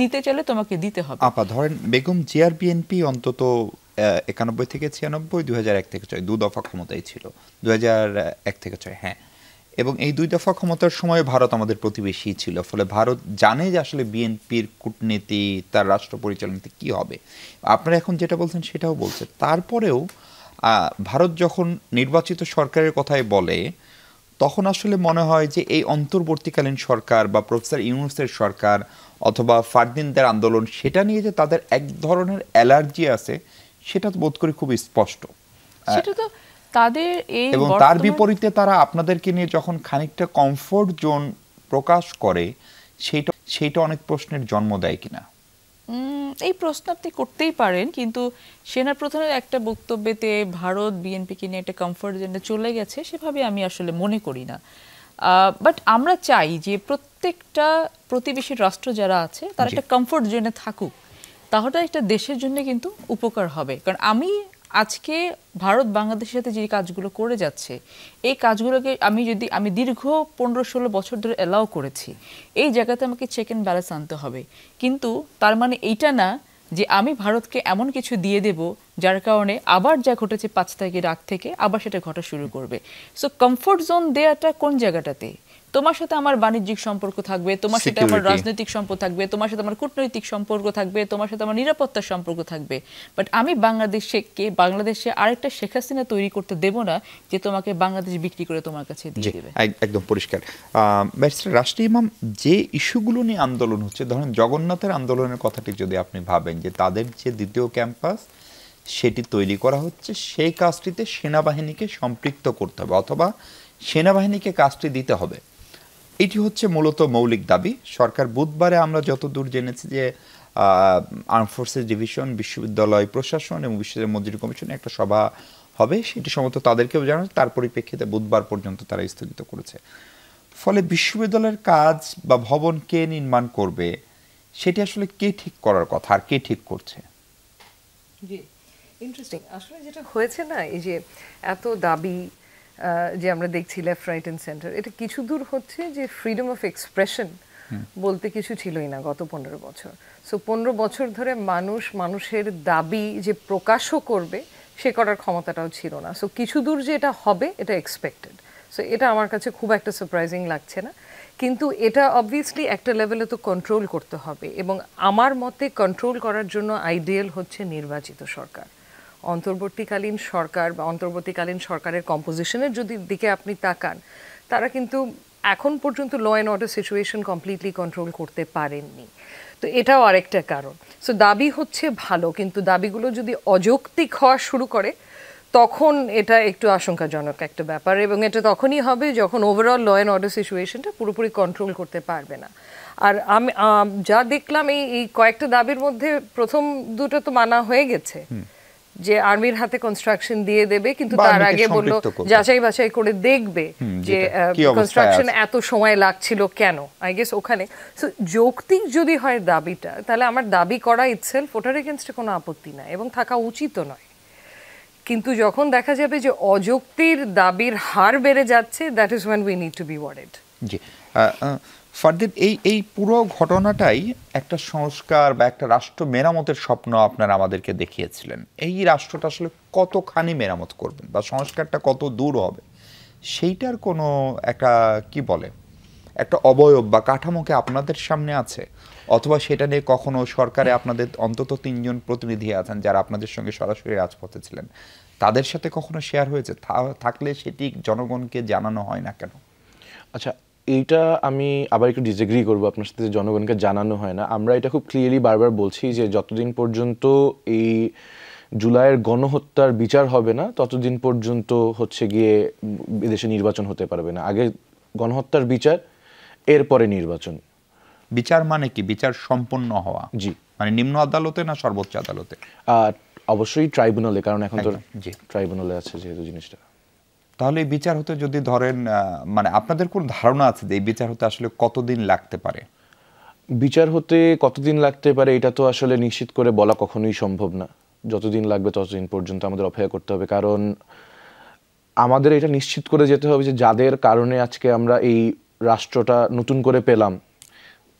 নিতে চাইলে তোমাকে দিতে হবে। আপা ধরেন বেগম জিয়ার বিএনপি অন্তত 91 থেকে 96, 2001 থেকে 6 2 দফা ক্ষমতায় ছিল, 2001 থেকে 6, হ্যাঁ। এবং এই 2 দফা ক্ষমতার সময় ভারত আমাদের প্রতিবেশী ছিল, ফলে ভারত জানে যে আসলে বিএনপির কূটনীতি, তার রাষ্ট্র পরিচালনাতে কি হবে। আপনারা এখন যেটা বলছেন সেটাও বলছে। তারপরেও ভারত যখন নির্বাচিত সরকারের কথাই বলে, তখন আসলে মনে হয় যে এই অন্তর্বর্তীকালীন সরকার বা প্রফেসর ইউনূসের সরকার অথবা ফারদিনদের আন্দোলন, সেটা নিয়ে যে তাদের এক ধরনের অ্যালার্জি আছে, সেটা বোধ করি খুব স্পষ্ট। সেটা তো তাদের এই, এবং তার বিপরীতে তারা আপনাদেরকে নিয়ে যখন খানিকটা কমফোর্ট জোন প্রকাশ করে, সেইটা অনেক প্রশ্নের জন্ম দেয় কিনা। এই প্রশ্ন আপনি করতেই পারেন, কিন্তু সেনাপ্রধানের একটা বক্তব্যেতে ভারত বিএনপিকে নিয়ে একটা কমফোর্ট জোনে চলে গেছে সেভাবে আমি আসলে মনে করি না। বাট আমরা চাই যে প্রত্যেকটা প্রতিবেশী রাষ্ট্র যারা আছে তারা একটা কমফোর্ট জোনে থাকুক, তাহলে একটা দেশের জন্য কিন্তু উপকার হবে। কারণ আমি আজকে ভারত বাংলাদেশের সাথে যে কাজগুলো করে যাচ্ছে, এই কাজগুলোকে আমি দীর্ঘ 15-16 বছর ধরে অ্যালাউ করেছি, এই জায়গাতে আমাকে চেক অ্যান্ড ব্যালেন্স আনতে হবে। কিন্তু তার মানে এইটা না যে আমি ভারতকে এমন কিছু দিয়ে দেব যার কারণে আবার যা ঘটেছে 5 তারিখের আগ থেকে আবার সেটা ঘটা শুরু করবে। সো কমফোর্ট জোন দেওয়াটা কোন জায়গাটাতে? তোমার সাথে আমার বাণিজ্যিক সম্পর্ক থাকবে, তোমার সাথে আমার রাজনৈতিক সম্পর্ক থাকবে, তোমার সাথে আমার কূটনৈতিক সম্পর্ক থাকবে, তোমার সাথে আমার নিরাপত্তার সম্পর্ক থাকবে, বাট আমি বাংলাদেশে আরেকটা শেখ হাসিনা তৈরি করতে দেব না যে তোমাকে বাংলাদেশ বিক্রি করে তোমার কাছে দিয়ে দেবে। একদম পরিষ্কার। ব্যারিস্টার রাশিদুল ইমাম, যে ইস্যুগুলো নিয়ে আন্দোলন হচ্ছে, ধরেন জগন্নাথের আন্দোলনের কথাটি যদি আপনি ভাবেন যে তাদের যে দ্বিতীয় ক্যাম্পাস সেটি তৈরি করা হচ্ছে, সেই কাজটিতে সেনাবাহিনীকে সম্পৃক্ত করতে হবে অথবা সেনাবাহিনীকে কাজটি দিতে হবে, এটি হচ্ছে মূলত মৌলিক দাবি। সরকার বুধবারে আমরা যতদূর জেনেছি যে আর্ম ফোর্সেস ডিভিশন, বিশ্ববিদ্যালয় প্রশাসন এবং বিশ্ববিদ্যালয় মঞ্জুরি কমিশনে একটা সভা হবে, সেটি সম্ভবত তাদেরকেও জানানো, তার পরিপ্রেক্ষিতে বুধবার পর্যন্ত তারা স্থগিত করেছে। ফলে বিশ্ববিদ্যালয়ের কাজ বা ভবন কে নির্মাণ করবে সেটি আসলে কে ঠিক করার কথা, আর কে ঠিক করছে? জি, ইন্টারেস্টিং। আসলে যেটা হয়েছে না, এই যে এত দাবি যে আমরা দেখছি লেফট, রাইট এন্ড সেন্টার, এটা কিছু দূর হচ্ছে যে ফ্রিডম অফ এক্সপ্রেশন বলতে কিছু ছিলই না গত 15 বছর। সো 15 বছর ধরে মানুষের দাবি যে প্রকাশও করবে সে করার ক্ষমতাটাও ছিল না। সো কিছু দূর যে এটা হবে এটা এক্সপেক্টেড। সো এটা আমার কাছে খুব একটা সারপ্রাইজিং লাগছে না, কিন্তু এটা অবভিয়াসলি একটা লেভেলে তো কন্ট্রোল করতে হবে, এবং আমার মতে কন্ট্রোল করার জন্য আইডিয়াল হচ্ছে নির্বাচিত সরকার। অন্তর্বর্তীকালীন সরকার বা অন্তর্বর্তীকালীন সরকারের কম্পোজিশনের যদি দিকে আপনি তাকান, তারা কিন্তু এখন পর্যন্ত law and order situation completely control করতে পারেননি। তো এটাও আরেকটা কারণ। সো দাবি হচ্ছে ভালো, কিন্তু দাবিগুলো যদি অযৌক্তিক হওয়া শুরু করে তখন এটা একটু আশঙ্কাজনক একটা ব্যাপার, এবং এটা তখনই হবে যখন ওভারঅল ল অ্যান্ড অর্ডার সিচুয়েশনটা পুরোপুরি কন্ট্রোল করতে পারবে না। আর আমি যা দেখলাম এই কয়েকটা দাবির মধ্যে প্রথম দুটো তো মানা হয়ে গেছে, যে আর্মির হাতে কনস্ট্রাকশন দিয়ে দেবে, কিন্তু তার আগে বললো যাচাই বাছাই করে দেখবে যে কনস্ট্রাকশন এত সময় লাগছিল কেন, আই গেস ওখানে। সো যৌক্তিক যদি হয় দাবিটা, তাহলে আমার দাবি করা ইটসেলফ ওটার এগেনস্টে কোনো আপত্তি নাই এবং থাকা উচিতও নয়। কিন্তু যখন দেখা যাবে যে অযৌক্তির দাবির হার বেড়ে যাচ্ছে, that is when we need to be worried. জি, ফারদিন, এই পুরো ঘটনাটাই একটা সংস্কার বা একটা রাষ্ট্র মেরামতের স্বপ্ন আপনারা আমাদেরকে দেখিয়েছিলেন। এই রাষ্ট্রটা আসলে কতখানি মেরামত করবেন বা সংস্কারটা কত দূর হবে, সেইটার কোনো একটা কি বলে একটা অবয়ব বা কাঠামোকে আপনাদের সামনে আছে, অথবা সেটা নিয়ে কখনো সরকারে আপনাদের অন্তত 3 জন প্রতিনিধি আছেন যারা আপনাদের সঙ্গে সরাসরি রাজপথে ছিলেন, তাদের সাথে কখনো শেয়ার হয়েছে? থাকলে সেটি জনগণকে জানানো হয় না কেন? আচ্ছা, এইটা আমি আবার একটু ডিসএগ্রি করবো আপনার সাথে, যে জনগণকে জানানো হয় না। আমরা এটা খুব ক্লিয়ারলি বারবার বলছি যে যতদিন পর্যন্ত এই জুলাইয়ের গণহত্যার বিচার হবে না ততদিন পর্যন্ত হচ্ছে গিয়ে দেশে নির্বাচন হতে পারবে না। আগে গণহত্যার বিচার, এরপরে নির্বাচন। বিচার মানে কি? বিচার সম্পন্ন হওয়া? জি, মানে নিম্ন আদালতে না সর্বোচ্চ আদালতে? অবশ্যই ট্রাইব্যুনালে, কারণ এখন তো ট্রাইব্যুনালে আছে যেহেতু জিনিসটা। তাহলে এই বিচার হতে যদি ধরেন, মানে আপনাদের কোন ধারণা আছে যে এই বিচার হতে আসলে কতদিন লাগতে পারে? বিচার হতে কতদিন লাগতে পারে এটা তো আসলে নিশ্চিত করে বলা কখনোই সম্ভব না। যতদিন লাগবে ততদিন পর্যন্ত আমাদের অপেক্ষা করতে হবে, কারণ আমাদের এটা নিশ্চিত করে যেতে হবে যে যাদের কারণে আজকে আমরা এই রাষ্ট্রটা নতুন করে পেলাম,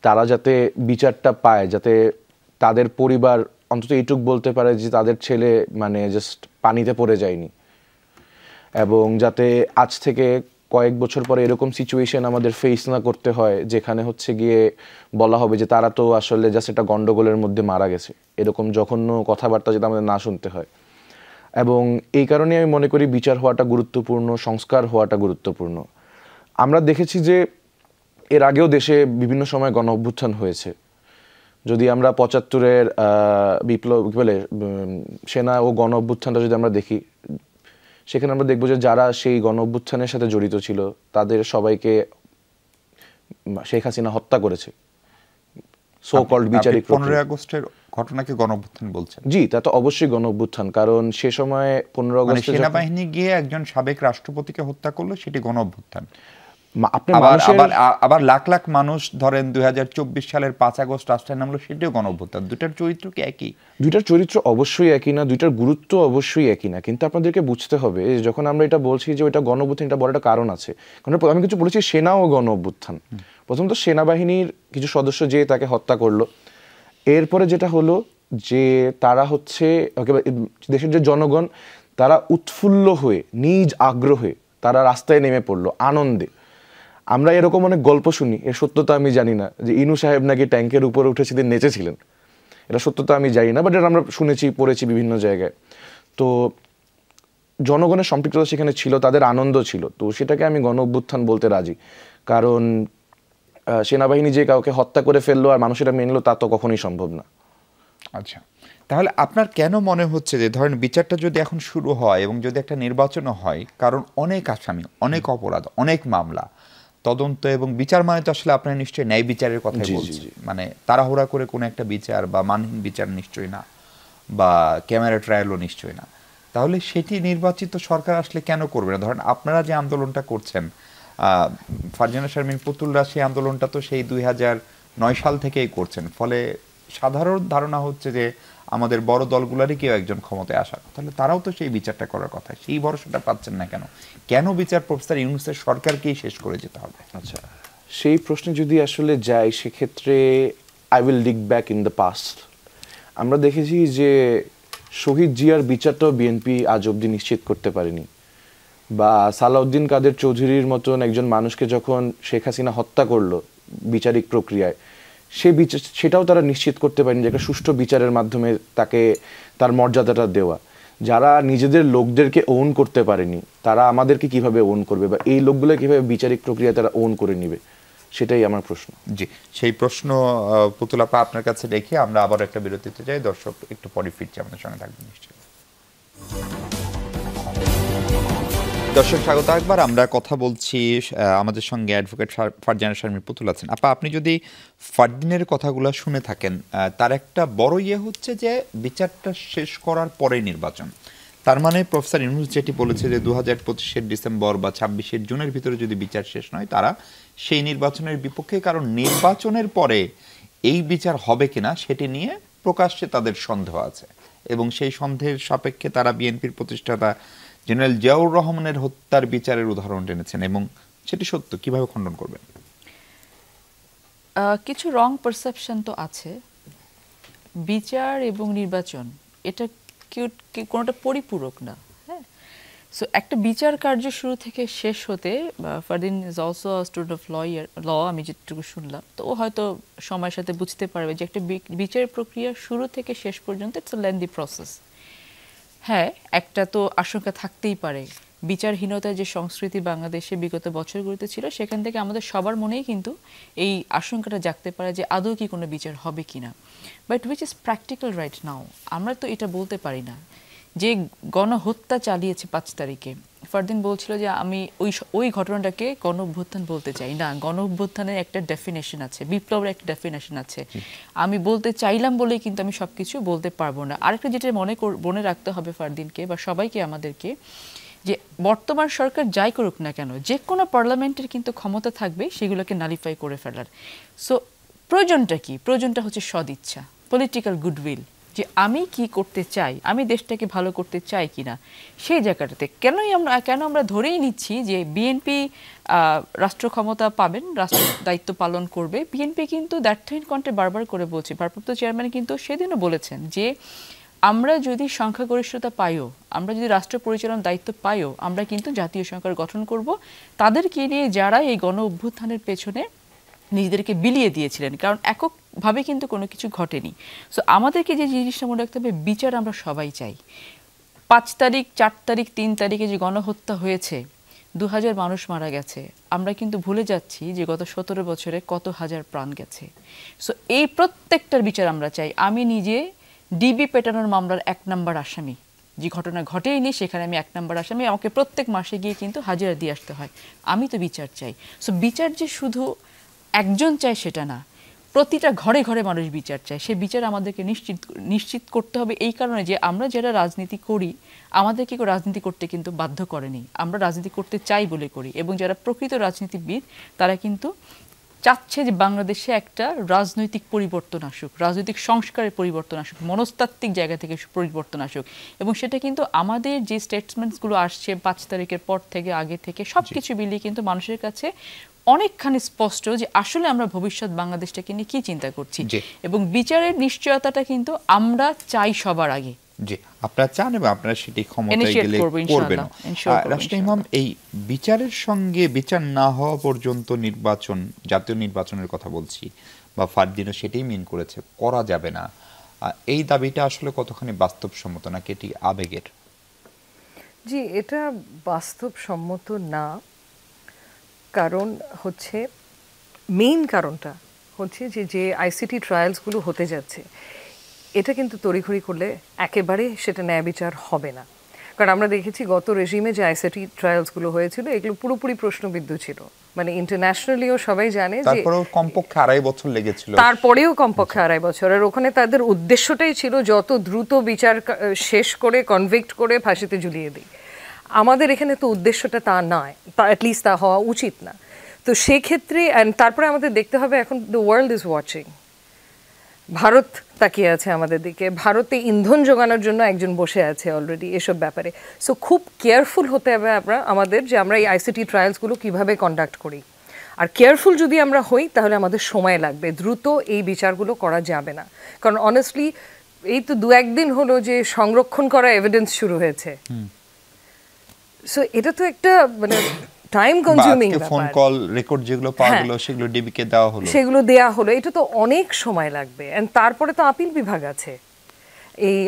তারা যাতে বিচারটা পায়, যাতে তাদের পরিবার অন্তত এইটুক বলতে পারে যে তাদের ছেলে মানে জাস্ট পানিতে পড়ে যায়নি, এবং যাতে আজ থেকে কয়েক বছর পরে এরকম সিচুয়েশন আমাদের ফেস না করতে হয় যেখানে হচ্ছে গিয়ে বলা হবে যে তারা তো আসলে জাস্ট একটা গন্ডগোলের মধ্যে মারা গেছে, এরকম জঘন্য কথাবার্তা যাতে আমাদের না শুনতে হয়। এবং এই কারণে আমি মনে করি বিচার হওয়াটা গুরুত্বপূর্ণ, সংস্কার হওয়াটা গুরুত্বপূর্ণ। আমরা দেখেছি যে এর আগেও দেশে বিভিন্ন সময় গণ অভ্যুত্থান হয়েছে। যদি আমরা 75-এর বিপ্লব বলে সেনা ও গণ অভ্যুত্থানটা যদি আমরা দেখি, সেখানে আমরা দেখবো যে যারা সেই গণ অভ্যুত্থানের সাথে জড়িত ছিল তাদের সবাইকে শেখ হাসিনা হত্যা করেছে। সো কল্ড বিচারিক 15 আগস্টের ঘটনাকে গণ অভ্যুত্থান বলছেন? জি, তা তো অবশ্যই গণ অভ্যুত্থান, কারণ সে সময় 15 আগস্টে সেনাবাহিনী গিয়ে একজন সাবেক রাষ্ট্রপতিকে হত্যা করলো, সেটি গণ অভ্যুত্থান? আপনার আবার মানুষের আবার আবার লাখ লাখ মানুষ ধরেন ২০২৪ সালের ৫ আগস্ট রাস্তায় নামলো, সেটাও গণঅভ্যুত্থান। দুটার চরিত্র কি একই? দুইটার চরিত্র অবশ্যই একই না, দুইটার গুরুত্ব অবশ্যই একই না, কিন্তু আপনাদেরকে বুঝতে হবে যে যখন আমরা এটা বলছি যে ওইটা গণঅভ্যুত্থান, এটা বড় একটা কারণ আছে। কারণ আমি কিছু বলেছি সেনা ও গণঅভ্যুত্থান। প্রথমত সেনাবাহিনীর কিছু সদস্য যে তাকে হত্যা করলো, এরপরে যেটা হলো যে তারা হচ্ছে দেশের যে জনগণ তারা উৎফুল্ল হয়ে নিজ আগ্রহে তারা রাস্তায় নেমে পড়লো আনন্দে। আমরা এরকম অনেক গল্প শুনি, এর সত্যতা আমি জানি না, যে ইনু সাহেব নাকি ট্যাঙ্কের উপরে উঠে সেদিন নেচেছিলেন। এটা সত্যতা আমি জানি না, বাট এটা আমরা শুনেছি, পড়েছি বিভিন্ন জায়গায়। তো জনগণের সম্পৃক্ততা সেখানে ছিল, তাদের আনন্দ ছিল, তো সেটাকে আমি গণ অভ্যুত্থান বলতে রাজি। কারণ সেনাবাহিনী যে কাউকে হত্যা করে ফেললো আর মানুষ এটা মেনে নিল, তা তো কখনোই সম্ভব না। আচ্ছা, তাহলে আপনার কেন মনে হচ্ছে যে ধরেন বিচারটা যদি এখন শুরু হয় এবং যদি একটা নির্বাচনও হয়, কারণ অনেক আসামি, অনেক অপরাধ, অনেক মামলা, তদন্ত এবং বিচার মানে তো আসলে আপনার নিশ্চয়ই ন্যায় বিচারের কথাই বলছি, মানে তাড়াহুড়া করে কোনো একটা বিচার বা মানহীন বিচার নিশ্চয়ই না, বা ক্যামেরা ট্রায়ালও নিশ্চয়ই না। তাহলে সেটি নির্বাচিত সরকার আসলে কেন করবে না? ধরেন আপনারা যে আন্দোলনটা করছেন, ফারজানা শারমিন পুতুলরা সেই আন্দোলনটা তো সেই 2009 সাল থেকেই করছেন, ফলে সাধারণ ধারণা হচ্ছে যে আমাদের বড় দলগুলোরই কেউ একজন ক্ষমতায় আসা, তাহলে তারাও তো সেই বিচারটা করার কথা, সেই ভরসাটা পাচ্ছেন না কেন? কেন বিচার প্রফেসর ইউনূসের সরকারকেই শেষ করে যেতে হবে? আচ্ছা, সেই প্রশ্নে যদি আসলে যাই, সেক্ষেত্রে I will leak back in the past. আমরা দেখেছি যে শহীদ জিয়ার বিচারটাও বিএনপি আজ অবধি নিশ্চিত করতে পারেনি, বা সালাউদ্দিন কাদের চৌধুরীর মতন একজন মানুষকে যখন শেখ হাসিনা হত্যা করলো বিচারিক প্রক্রিয়ায়, সেই বিচার সেটাও তারা নিশ্চিত করতে পারেনি, যে একটা সুষ্ঠু বিচারের মাধ্যমে তাকে তার মর্যাদাটা দেওয়া। যারা নিজেদের লোকদেরকে ওন করতে পারেনি, তারা আমাদেরকে কিভাবে ওন করবে, বা এই লোকগুলো কিভাবে বিচারিক প্রক্রিয়া তারা ওন করে নিবে, সেটাই আমার প্রশ্ন। জি, সেই প্রশ্ন পুতুল আপা আপনার কাছে রেখে আমরা আবার একটা বিরতিতে যাই। দর্শক একটু পরে ফিরছি, আমাদের সঙ্গে থাকবেন নিশ্চয়ই। দর্শক স্বাগত একবার, আমরা কথা বলছি, আমাদের সঙ্গে অ্যাডভোকেট ফারজানা শারমিন পুতুল আছেন। আপা, আপনি যদি ফারদিনের কথাগুলো শুনে থাকেন, তার একটা বড় ইয়ে হচ্ছে যে বিচারটা শেষ করার পরে নির্বাচন। তার মানে প্রফেসর ইউনূস যেটি বলেছে যে 2025-এর ডিসেম্বর বা 26-এর জুনের ভিতরে যদি বিচার শেষ নয়, তারা সেই নির্বাচনের বিপক্ষে, কারণ নির্বাচনের পরে এই বিচার হবে কিনা সেটি নিয়ে প্রকাশ্যে তাদের সন্দেহ আছে, এবং সেই সন্দেহের সাপেক্ষে তারা বিএনপির প্রতিষ্ঠাতা জেনারেল জিয়াউর রহমানের হত্যার বিচারের উদাহরণ টেনেছেন, এবং সেটি সত্য। কিভাবে খণ্ডন করবেন? কিছু রং পারসেপশন তো আছে। বিচার এবং নির্বাচন এটা কোনোটা পরিপূরক না। হ্যাঁ, সো একটা বিচার কার্য শুরু থেকে শেষ হতে, Fardin is also student of law, আমি যেটুকু শুনলাম, তো ও হয়তো সময়ের সাথে বুঝতে পারবে যে একটা বিচার প্রক্রিয়া শুরু থেকে শেষ পর্যন্ত ইটস আ লেন্দি প্রসেস। হ্যাঁ, একটা তো আশঙ্কা থাকতেই পারে, বিচারহীনতার যে সংস্কৃতি বাংলাদেশে বিগত বছরগুলোতে ছিল, সেখান থেকে আমাদের সবার মনেই কিন্তু এই আশঙ্কাটা জাগতে পারে যে আদৌ কি কোনো বিচার হবে কিনা। But which is practical right now, আমরা তো এটা বলতে পারি না। যে গণহত্যা চালিয়েছে 5 তারিখে, ফারদিন বলছিল যে আমি ওই ঘটনাটাকে গণ অভ্যুত্থান বলতে চাই না। গণ অভ্যুত্থানের একটা ডেফিনেশন আছে, বিপ্লবের একটা ডেফিনেশন আছে। আমি বলতে চাইলাম বলেই কিন্তু আমি সবকিছু বলতে পারবো না। আরেকটা যেটা মনে রাখতে হবে ফারদিনকে বা সবাইকে, আমাদেরকে, যে বর্তমান সরকার যাই করুক না কেন, যে কোনো পার্লামেন্টের কিন্তু ক্ষমতা থাকবে সেগুলোকে নালিফাই করে ফেলার। সো প্রয়োজনটা কি? প্রয়োজনটা হচ্ছে সদিচ্ছা, পলিটিক্যাল গুডউইল, যে আমি কি করতে চাই, আমি দেশটাকে ভালো করতে চাই কিনা। সেই জায়গাটাতে কেন আমরা ধরেই নিচ্ছি যে বিএনপি রাষ্ট্র ক্ষমতা পাবেন, রাষ্ট্র দায়িত্ব পালন করবে। বিএনপি কিন্তু দ্ব্যর্থহীন কণ্ঠে বারবার করে বলছে, ভারপ্রাপ্ত চেয়ারম্যান কিন্তু সেদিনও বলেছেন যে আমরা যদি সংখ্যাগরিষ্ঠতা পাইও, আমরা যদি রাষ্ট্র পরিচালনার দায়িত্ব পাইও, আমরা কিন্তু জাতীয় সরকার গঠন করব তাদেরকে নিয়ে যারা এই গণ অভ্যুত্থানের পেছনে নিজেদেরকে বিলিয়ে দিয়েছিলেন। কারণ এককভাবে কিন্তু কোনো কিছু ঘটেনি। সো আমাদেরকে যে জিনিসটা মনে রাখতে হবে, বিচার আমরা সবাই চাই। 5 তারিখ, 4 তারিখ, 3 তারিখে যে গণহত্যা হয়েছে, 2000 মানুষ মারা গেছে, আমরা কিন্তু ভুলে যাচ্ছি যে গত 17 বছরে কত হাজার প্রাণ গেছে। সো এই প্রত্যেকটার বিচার আমরা চাই। আমি নিজে ডিবি পেটানোর মামলার 1 নম্বর আসামি, যে ঘটনা ঘটেইনি সেখানে আমি 1 নম্বর আসামি, আমাকে প্রত্যেক মাসে গিয়ে কিন্তু হাজিরা দিয়ে আসতে হয়। আমি তো বিচার চাই। সো বিচার যে শুধু একজন চায় সেটা না, প্রতিটা ঘরে ঘরে মানুষ বিচার চায়। সে বিচার আমাদেরকে নিশ্চিত করতে হবে, এই কারণে যে আমরা যারা রাজনীতি করি আমাদেরকে কেউ রাজনীতি করতে কিন্তু বাধ্য করেনি, আমরা রাজনীতি করতে চাই বলে করি। এবং যারা প্রকৃত রাজনীতিবিদ তারা কিন্তু চাচ্ছে যে বাংলাদেশে একটা রাজনৈতিক পরিবর্তন আসুক, রাজনৈতিক সংস্কারের পরিবর্তন আসুক, মনস্তাত্ত্বিক জায়গা থেকে পরিবর্তন আসুক। এবং সেটা কিন্তু আমাদের যে স্টেটমেন্টসগুলো আসছে 5 তারিখের পর থেকে, আগে থেকে, সব কিছু মিলিয়ে কিন্তু মানুষের কাছে অনেকখানি স্পষ্ট যে আসলে আমরা ভবিষ্যৎ বাংলাদেশটাকে নিয়ে কি চিন্তা করছি। এবং বিচারের নিশ্চয়তাটা কিন্তু আমরা চাই সবার আগে। জি, আপনারা চান এবং আপনারা সেটি ক্ষমতায় গেলে করবেন। রাশিদ ইমাম, এই বিচারের সঙ্গে বিচার না হওয়া পর্যন্ত নির্বাচন, জাতীয় নির্বাচনের কথা বলছি, বা ফারদিনও সেটাই মিন করেছে, করা যাবে না, এই দাবিটা আসলে কতখানি বাস্তবসম্মত নাকি এটি আবেগের? জি, এটা বাস্তবসম্মত না। কারণ হচ্ছে, মেইন কারণটা হচ্ছে যে আইসিটি ট্রায়ালসগুলো হতে যাচ্ছে, এটা কিন্তু তড়িঘড়ি করলে একেবারে সেটা ন্যায় বিচার হবে না। কারণ আমরা দেখেছি গত রেজিমে যে আইসিটি ট্রায়ালসগুলো হয়েছিল এগুলো পুরোপুরি প্রশ্নবিদ্ধ ছিল, মানে ইন্টারন্যাশনালিও সবাই জানে যে তারপরেও কমপক্ষে 2.5 বছর লেগেছিল, তারপরেও কমপক্ষে 2.5 বছর। আর ওখানে তাদের উদ্দেশ্যটাই ছিল যত দ্রুত বিচার শেষ করে কনভিক্ট করে ফাঁসিতে ঝুলিয়ে দিই। আমাদের এখানে তো উদ্দেশ্যটা তা নয়, অ্যাটলিস্ট তা হওয়া উচিত না। তো সেক্ষেত্রে তারপরে আমাদের দেখতে হবে, এখন the world is watching, Bharat তাকিয়ে আছে আমাদের দিকে, ভারতে ইন্ধন যোগানোর জন্য একজন বসে আছে অলরেডি এসব ব্যাপারে। সো খুব কেয়ারফুল হতে হবে আমাদের যে আমরা এই আইসিটি ট্রায়ালসগুলো কীভাবে কন্ডাক্ট করি। আর কেয়ারফুল যদি আমরা হই তাহলে আমাদের সময় লাগবে, দ্রুত এই বিচারগুলো করা যাবে না। কারণ অনেস্টলি এই তো 2-1 দিন হলো যে সংরক্ষণ করা এভিডেন্স শুরু হয়েছে। সো এটা তো একটা মানে টাইম কনজিউমিং ব্যাপার। ফোন কল রেকর্ড যেগুলো পাওয়া গেল সেগুলো ডিবিকে দেওয়া হলো, এটা তো অনেক সময় লাগবে। এন্ড তারপরে তো আপিল বিভাগ আছে, এই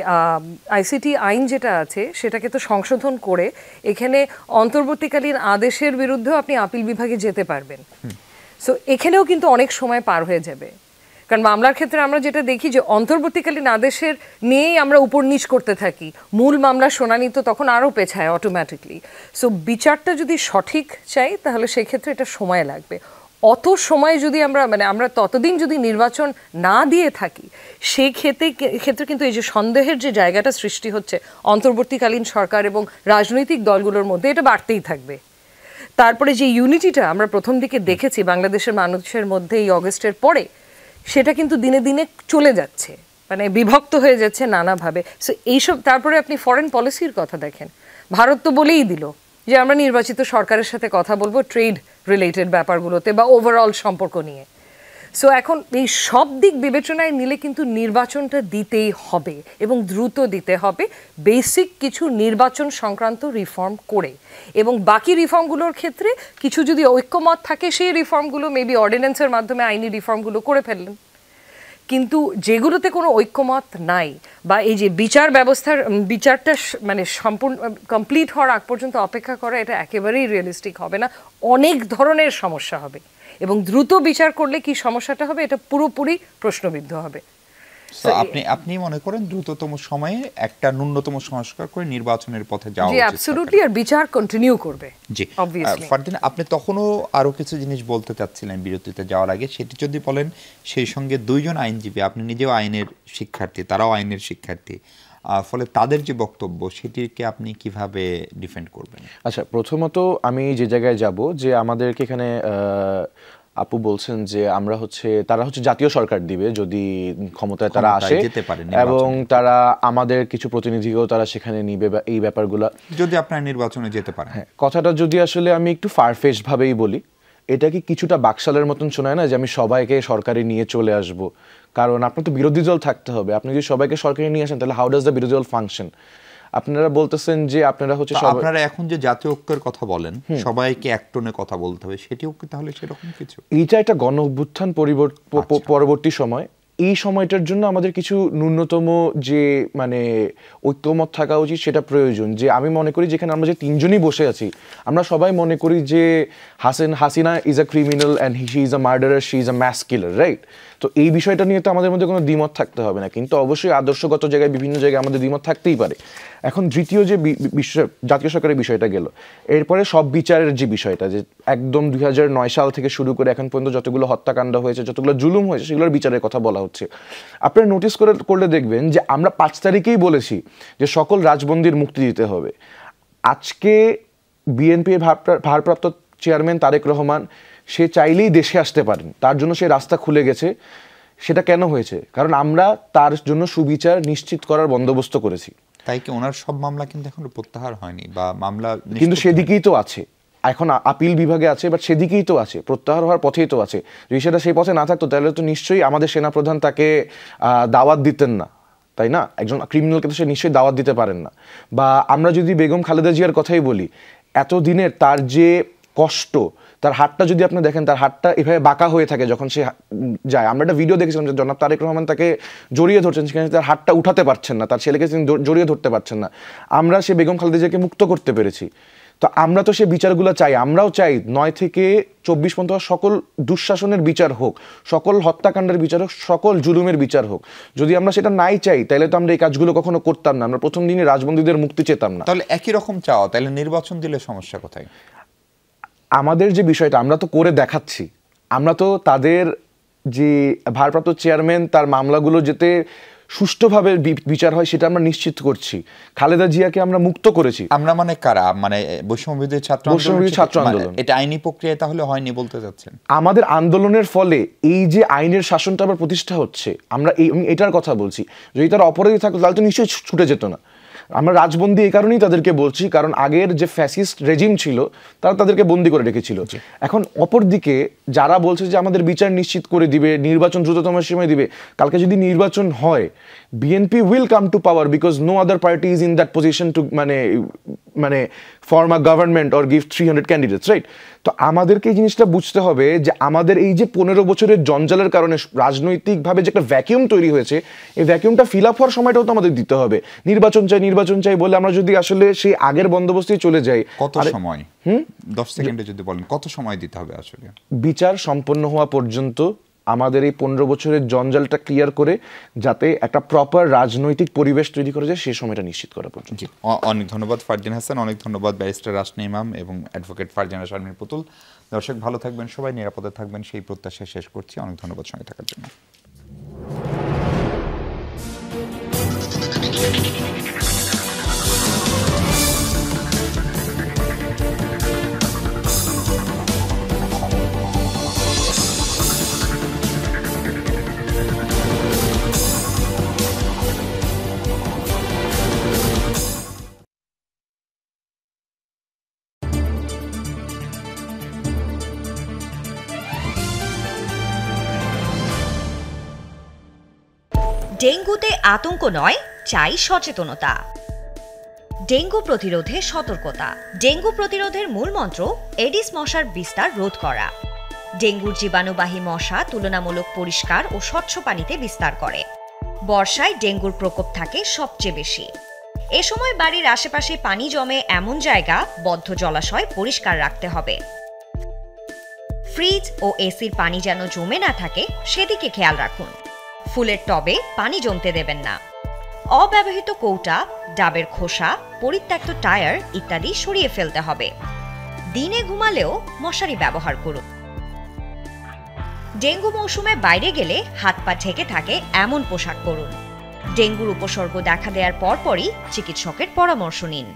আইসিটি আইন যেটা আছে সেটাকে তো সংশোধন করে এখানে অন্তর্বর্তীকালীন আদেশের বিরুদ্ধেও আপনি আপিল বিভাগে যেতে পারবেন। সো এখানেও কিন্তু অনেক সময় পার হয়ে যাবে। কারণ মামলার ক্ষেত্রে আমরা যেটা দেখি যে অন্তর্বর্তীকালীন আদেশের নিয়েই আমরা উপর নিচ করতে থাকি, মূল মামলার শুনানি তো তখন আরও পেছায় অটোমেটিকলি। সো বিচারটা যদি সঠিক চাই তাহলে সেক্ষেত্রে এটা সময় লাগবে। অত সময় যদি আমরা ততদিন যদি নির্বাচন না দিয়ে থাকি, সেই ক্ষেত্রে কিন্তু এই যে সন্দেহের যে জায়গাটা সৃষ্টি হচ্ছে অন্তর্বর্তীকালীন সরকার এবং রাজনৈতিক দলগুলোর মধ্যে, এটা বাড়তেই থাকবে। তারপরে যে ইউনিটিটা আমরা প্রথম দিকে দেখেছি বাংলাদেশের মানুষের মধ্যে এই অগস্টের পরে, সেটা কিন্তু দিনে দিনে চলে যাচ্ছে, মানে বিভক্ত হয়ে যাচ্ছে নানাভাবে। সো এইসব, তারপরে আপনি ফরেন পলিসির কথা দেখেন, ভারত তো বলেই দিল যে আমরা নির্বাচিত সরকারের সাথে কথা বলবো ট্রেড রিলেটেড ব্যাপারগুলোতে বা ওভারঅল সম্পর্ক নিয়ে। সো এখন এই সব দিক বিবেচনায় নিলে কিন্তু নির্বাচনটা দিতেই হবে এবং দ্রুত দিতে হবে, বেসিক কিছু নির্বাচন সংক্রান্ত রিফর্ম করে। এবং বাকি রিফর্মগুলোর ক্ষেত্রে কিছু যদি ঐক্যমত থাকে সেই রিফর্মগুলো মেবি অর্ডিন্যান্সের মাধ্যমে আইনি রিফর্মগুলো করে ফেললেন। কিন্তু যেগুলোতে কোনো ঐক্যমত নাই, বা এই যে বিচার ব্যবস্থার বিচারটা মানে সম্পূর্ণ কমপ্লিট হওয়ার আগ পর্যন্ত অপেক্ষা করা, এটা একেবারেই রিয়েলিস্টিক হবে না, অনেক ধরনের সমস্যা হবে। এবং দ্রুত বিচার করলে কি সমস্যাটা হবে, এটা পুরোপুরি প্রশ্নবিদ্ধ হবে। আপনি মনে করেন দ্রুততম সময়ে একটা ন্যূনতম সংস্কার করে নির্বাচনের পথে যাওয়া উচিত? জি, অ্যাবসলিউটলি। আর বিচার কন্টিনিউ করবে। জি, অবভিয়াসলি। ফারদিন, আপনি তখনও আরো কিছু জিনিস বলতে চাচ্ছিলেন বিরতিতে যাওয়ার আগে, সেটি যদি বলেন। সেই সঙ্গে 2 জন আইনজীবী, আপনি নিজেও আইনের শিক্ষার্থী, তারাও আইনের শিক্ষার্থী, ফলে তাদের যে বক্তব্য সেটিকে আপনি কিভাবে ডিফেন্ড করবেন? আচ্ছা, প্রথমত আমি যে জায়গায় যাব, যে আমাদেরকে এখানে আপু বলছেন যে আমরা তারা জাতীয় সরকার দিবে যদি ক্ষমতায় তারা আসে, এবং তারা আমাদের কিছু প্রতিনিধিও তারা সেখানে নিবে, বা এই ব্যাপারগুলো যদি আপনারা নির্বাচনে যেতে পারেন। হ্যাঁ, কথাটা যদি আসলে আমি একটু ফারফেস ভাবেই বলি, এটা কি কিছুটা বাকশালের মতন শোনায় না যে আমি সবাইকে সরকারে নিয়ে চলে আসব? কারণ আপনার তো বিরোধী দল থাকতে হবে। আপনি যদি সবাইকে সরকারে নিয়ে আসেন তাহলে হাউ ডাজ দ্য বিরোধী দল ফাংশন? আপনারা বলতেছেন যে আপনারা আপনারা এখন যে জাতীয় ঐক্যের কথা বলেন, সবাইকে এক টোনে কথা বলতে হবে, সেটিও কি তাহলে সেরকম কিছু? এইটা একটা গণ অভ্যুত্থান পরবর্তী সময়, এই সময়টার জন্য আমাদের কিছু ন্যূনতম যে মানে ঐক্যমত থাকা উচিত, সেটা প্রয়োজন। যে আমি মনে করি যেখানে আমরা যে 3 জনই বসে আছি, আমরা সবাই মনে করি যে Hasina is a criminal and she is a murderer, she is a mass killer, right? তো এই বিষয়টা নিয়ে তো আমাদের মধ্যে কোনো দ্বিমত থাকতে হবে না, কিন্তু অবশ্যই আদর্শগত জায়গায় বিভিন্ন জায়গায় আমাদের দ্বিমত থাকতেই পারে। এখন দ্বিতীয় যে জাতীয় সরকারের বিষয়টা গেল, এরপরে সব বিচারের যে বিষয়টা, যে একদম 2009 সাল থেকে শুরু করে এখন পর্যন্ত যতগুলো হত্যাকাণ্ড হয়েছে, যতগুলো জুলুম হয়েছে, সেগুলোর বিচারের কথা বলা হচ্ছে। আপনারা নোটিস করলে দেখবেন যে আমরা 5 তারিখেই বলেছি যে সকল রাজবন্দীর মুক্তি দিতে হবে। আজকে বিএনপির ভারপ্রাপ্ত চেয়ারম্যান তারেক রহমান সে চাইলেই দেশে আসতে পারেন, তার জন্য সে রাস্তা খুলে গেছে। সেটা কেন হয়েছে? কারণ আমরা তার জন্য সুবিচার নিশ্চিত করার বন্দোবস্ত করেছি। তাই কি ওনার সব মামলা কিন্তু এখনো প্রত্যাহার হয়নি, বা মামলা কিন্তু সেদিকেই তো আছে, এখন আপিল বিভাগে আছে, বাট সেদিকেই তো আছে, প্রত্যাহার হওয়ার পথেই তো আছে। যদি সেটা সেই পথে না থাকতো তাহলে তো নিশ্চয়ই আমাদের সেনাপ্রধান তাকে দাওয়াত দিতেন না, তাই না? একজন ক্রিমিনালকে তো সে নিশ্চয়ই দাওয়াত দিতে পারেন না। বা আমরা যদি বেগম খালেদা জিয়ার কথাই বলি, এতদিনের তার যে কষ্ট, তার হাতটা যদি আপনি দেখেন, তার হাতটা এভাবে বাঁকা হয়ে থাকে যখন সে যায়। আমরা একটা ভিডিও দেখেছিলাম যে জনাব তারেক রহমান তাকে জড়িয়ে ধরছেন, সেখানে তার হাতটা উঠাতে পারছেন না, তার ছেলেকে তিনি জড়িয়ে ধরতে পারছেন না। আমরা সে বেগম খালেদা জিয়াকে মুক্ত করতে পেরেছি। তো আমরা তো সে বিচারগুলো চাই, আমরাও চাই 9 থেকে 24 পর্যন্ত সকল দুঃশাসনের বিচার হোক, সকল হত্যাকাণ্ডের বিচার হোক, সকল জুলুমের বিচার হোক। যদি আমরা সেটা নাই চাই তাহলে তো আমরা এই কাজগুলো কখনো করতাম না, আমরা প্রথম দিনে রাজবন্দীদের মুক্তি চেতাম না। তাহলে একই রকম চাও, তাহলে নির্বাচন দিলে সমস্যা কোথায়? আমাদের যে বিষয়টা আমরা তো করে দেখাচ্ছি, আমরা তো তাদের যে ভারপ্রাপ্ত চেয়ারম্যান তার মামলাগুলো যাতে সুষ্ঠুভাবে বিচার হয় সেটা আমরা নিশ্চিত করছি। খালেদা জিয়াকে আমরা মুক্ত করেছি। আমরা মানে কারা? মানে বৈষম্যবিরোধী ছাত্র আন্দোলন, এটা আইনি প্রক্রিয়া তাহলে হয়নি বলতে যাচ্ছেন? আমাদের আন্দোলনের ফলে এই যে আইনের শাসনটা আবার প্রতিষ্ঠা হচ্ছে, আমরা এটার কথা বলছি। যদি তারা অপরাধী থাকতো তাহলে তো নিশ্চয়ই ছুটে যেত না। আমরা রাজবন্দী এই কারণেই তাদেরকে বলছি, কারণ আগের যে ফ্যাসিস্ট রেজিম ছিল তারা তাদেরকে বন্দি করে রেখেছিল। এখন অপরদিকে যারা বলছে যে আমাদের বিচার নিশ্চিত করে দিবে, নির্বাচন দ্রুততম সময় দিবে, কালকে যদি নির্বাচন হয়, BNP will come to power because no other party is in that position to মানে form a government or give 300 candidates, right? তো আমাদেরকে এই জিনিসটা বুঝতে হবে যে আমাদের এই যে 15 বছরের জঞ্জালের কারণে রাজনৈতিকভাবে যে একটা ভ্যাকিউম তৈরি হয়েছে, এই ভ্যাকিউমটা ফিল আপ হওয়ার সময়টাও তো আমাদের দিতে হবে। নির্বাচন চাই বলে আমরা যদি আসলে সেই আগের বন্দোবস্তে চলে যাই, কত সময়? 10 সেকেন্ডে যদি বলেন কত সময় দিতে হবে আসলে? বিচার সম্পন্ন হওয়া পর্যন্ত আমাদের এই 15 বছরের জঞ্জালটা ক্লিয়ার করে যাতে একটা প্রপার রাজনৈতিক পরিবেশ তৈরি করা যায়, সেই সময়টা নিশ্চিত করা পর্যন্ত। অনেক ধন্যবাদ ফারজানা হাসান, অনেক ধন্যবাদ ব্যারিস্টার রাশনা ইমাম এবং অ্যাডভোকেট ফারজানা শারমিন পুতুল। দর্শক ভালো থাকবেন, সবাই নিরাপদে থাকবেন, সেই প্রত্যাশা শেষ করছি। অনেক ধন্যবাদ সঙ্গে থাকার জন্য। ডেঙ্গুতে আতঙ্ক নয়, চাই সচেতনতা। ডেঙ্গু প্রতিরোধে সতর্কতা। ডেঙ্গু প্রতিরোধের মূল মন্ত্র এডিস মশার বিস্তার রোধ করা। ডেঙ্গুর জীবাণুবাহী মশা তুলনামূলক পরিষ্কার ও স্বচ্ছ পানিতে বিস্তার করে। বর্ষায় ডেঙ্গুর প্রকোপ থাকে সবচেয়ে বেশি। এ সময় বাড়ির আশেপাশে পানি জমে এমন জায়গা, বদ্ধ জলাশয় পরিষ্কার রাখতে হবে। ফ্রিজ ও এসির পানি যেন জমে না থাকে সেদিকে খেয়াল রাখুন। ফুলের টবে পানি জমতে দেবেন না। অব্যবহৃত কৌটা, ডাবের খোসা, পরিত্যক্ত টায়ার ইত্যাদি সরিয়ে ফেলতে হবে। দিনে ঘুমালেও মশারি ব্যবহার করুন। ডেঙ্গু মৌসুমে বাইরে গেলে হাত পা ঢেকে থাকে এমন পোশাক পরুন। ডেঙ্গুর উপসর্গ দেখা দেওয়ার পরপরই চিকিৎসকের পরামর্শ নিন।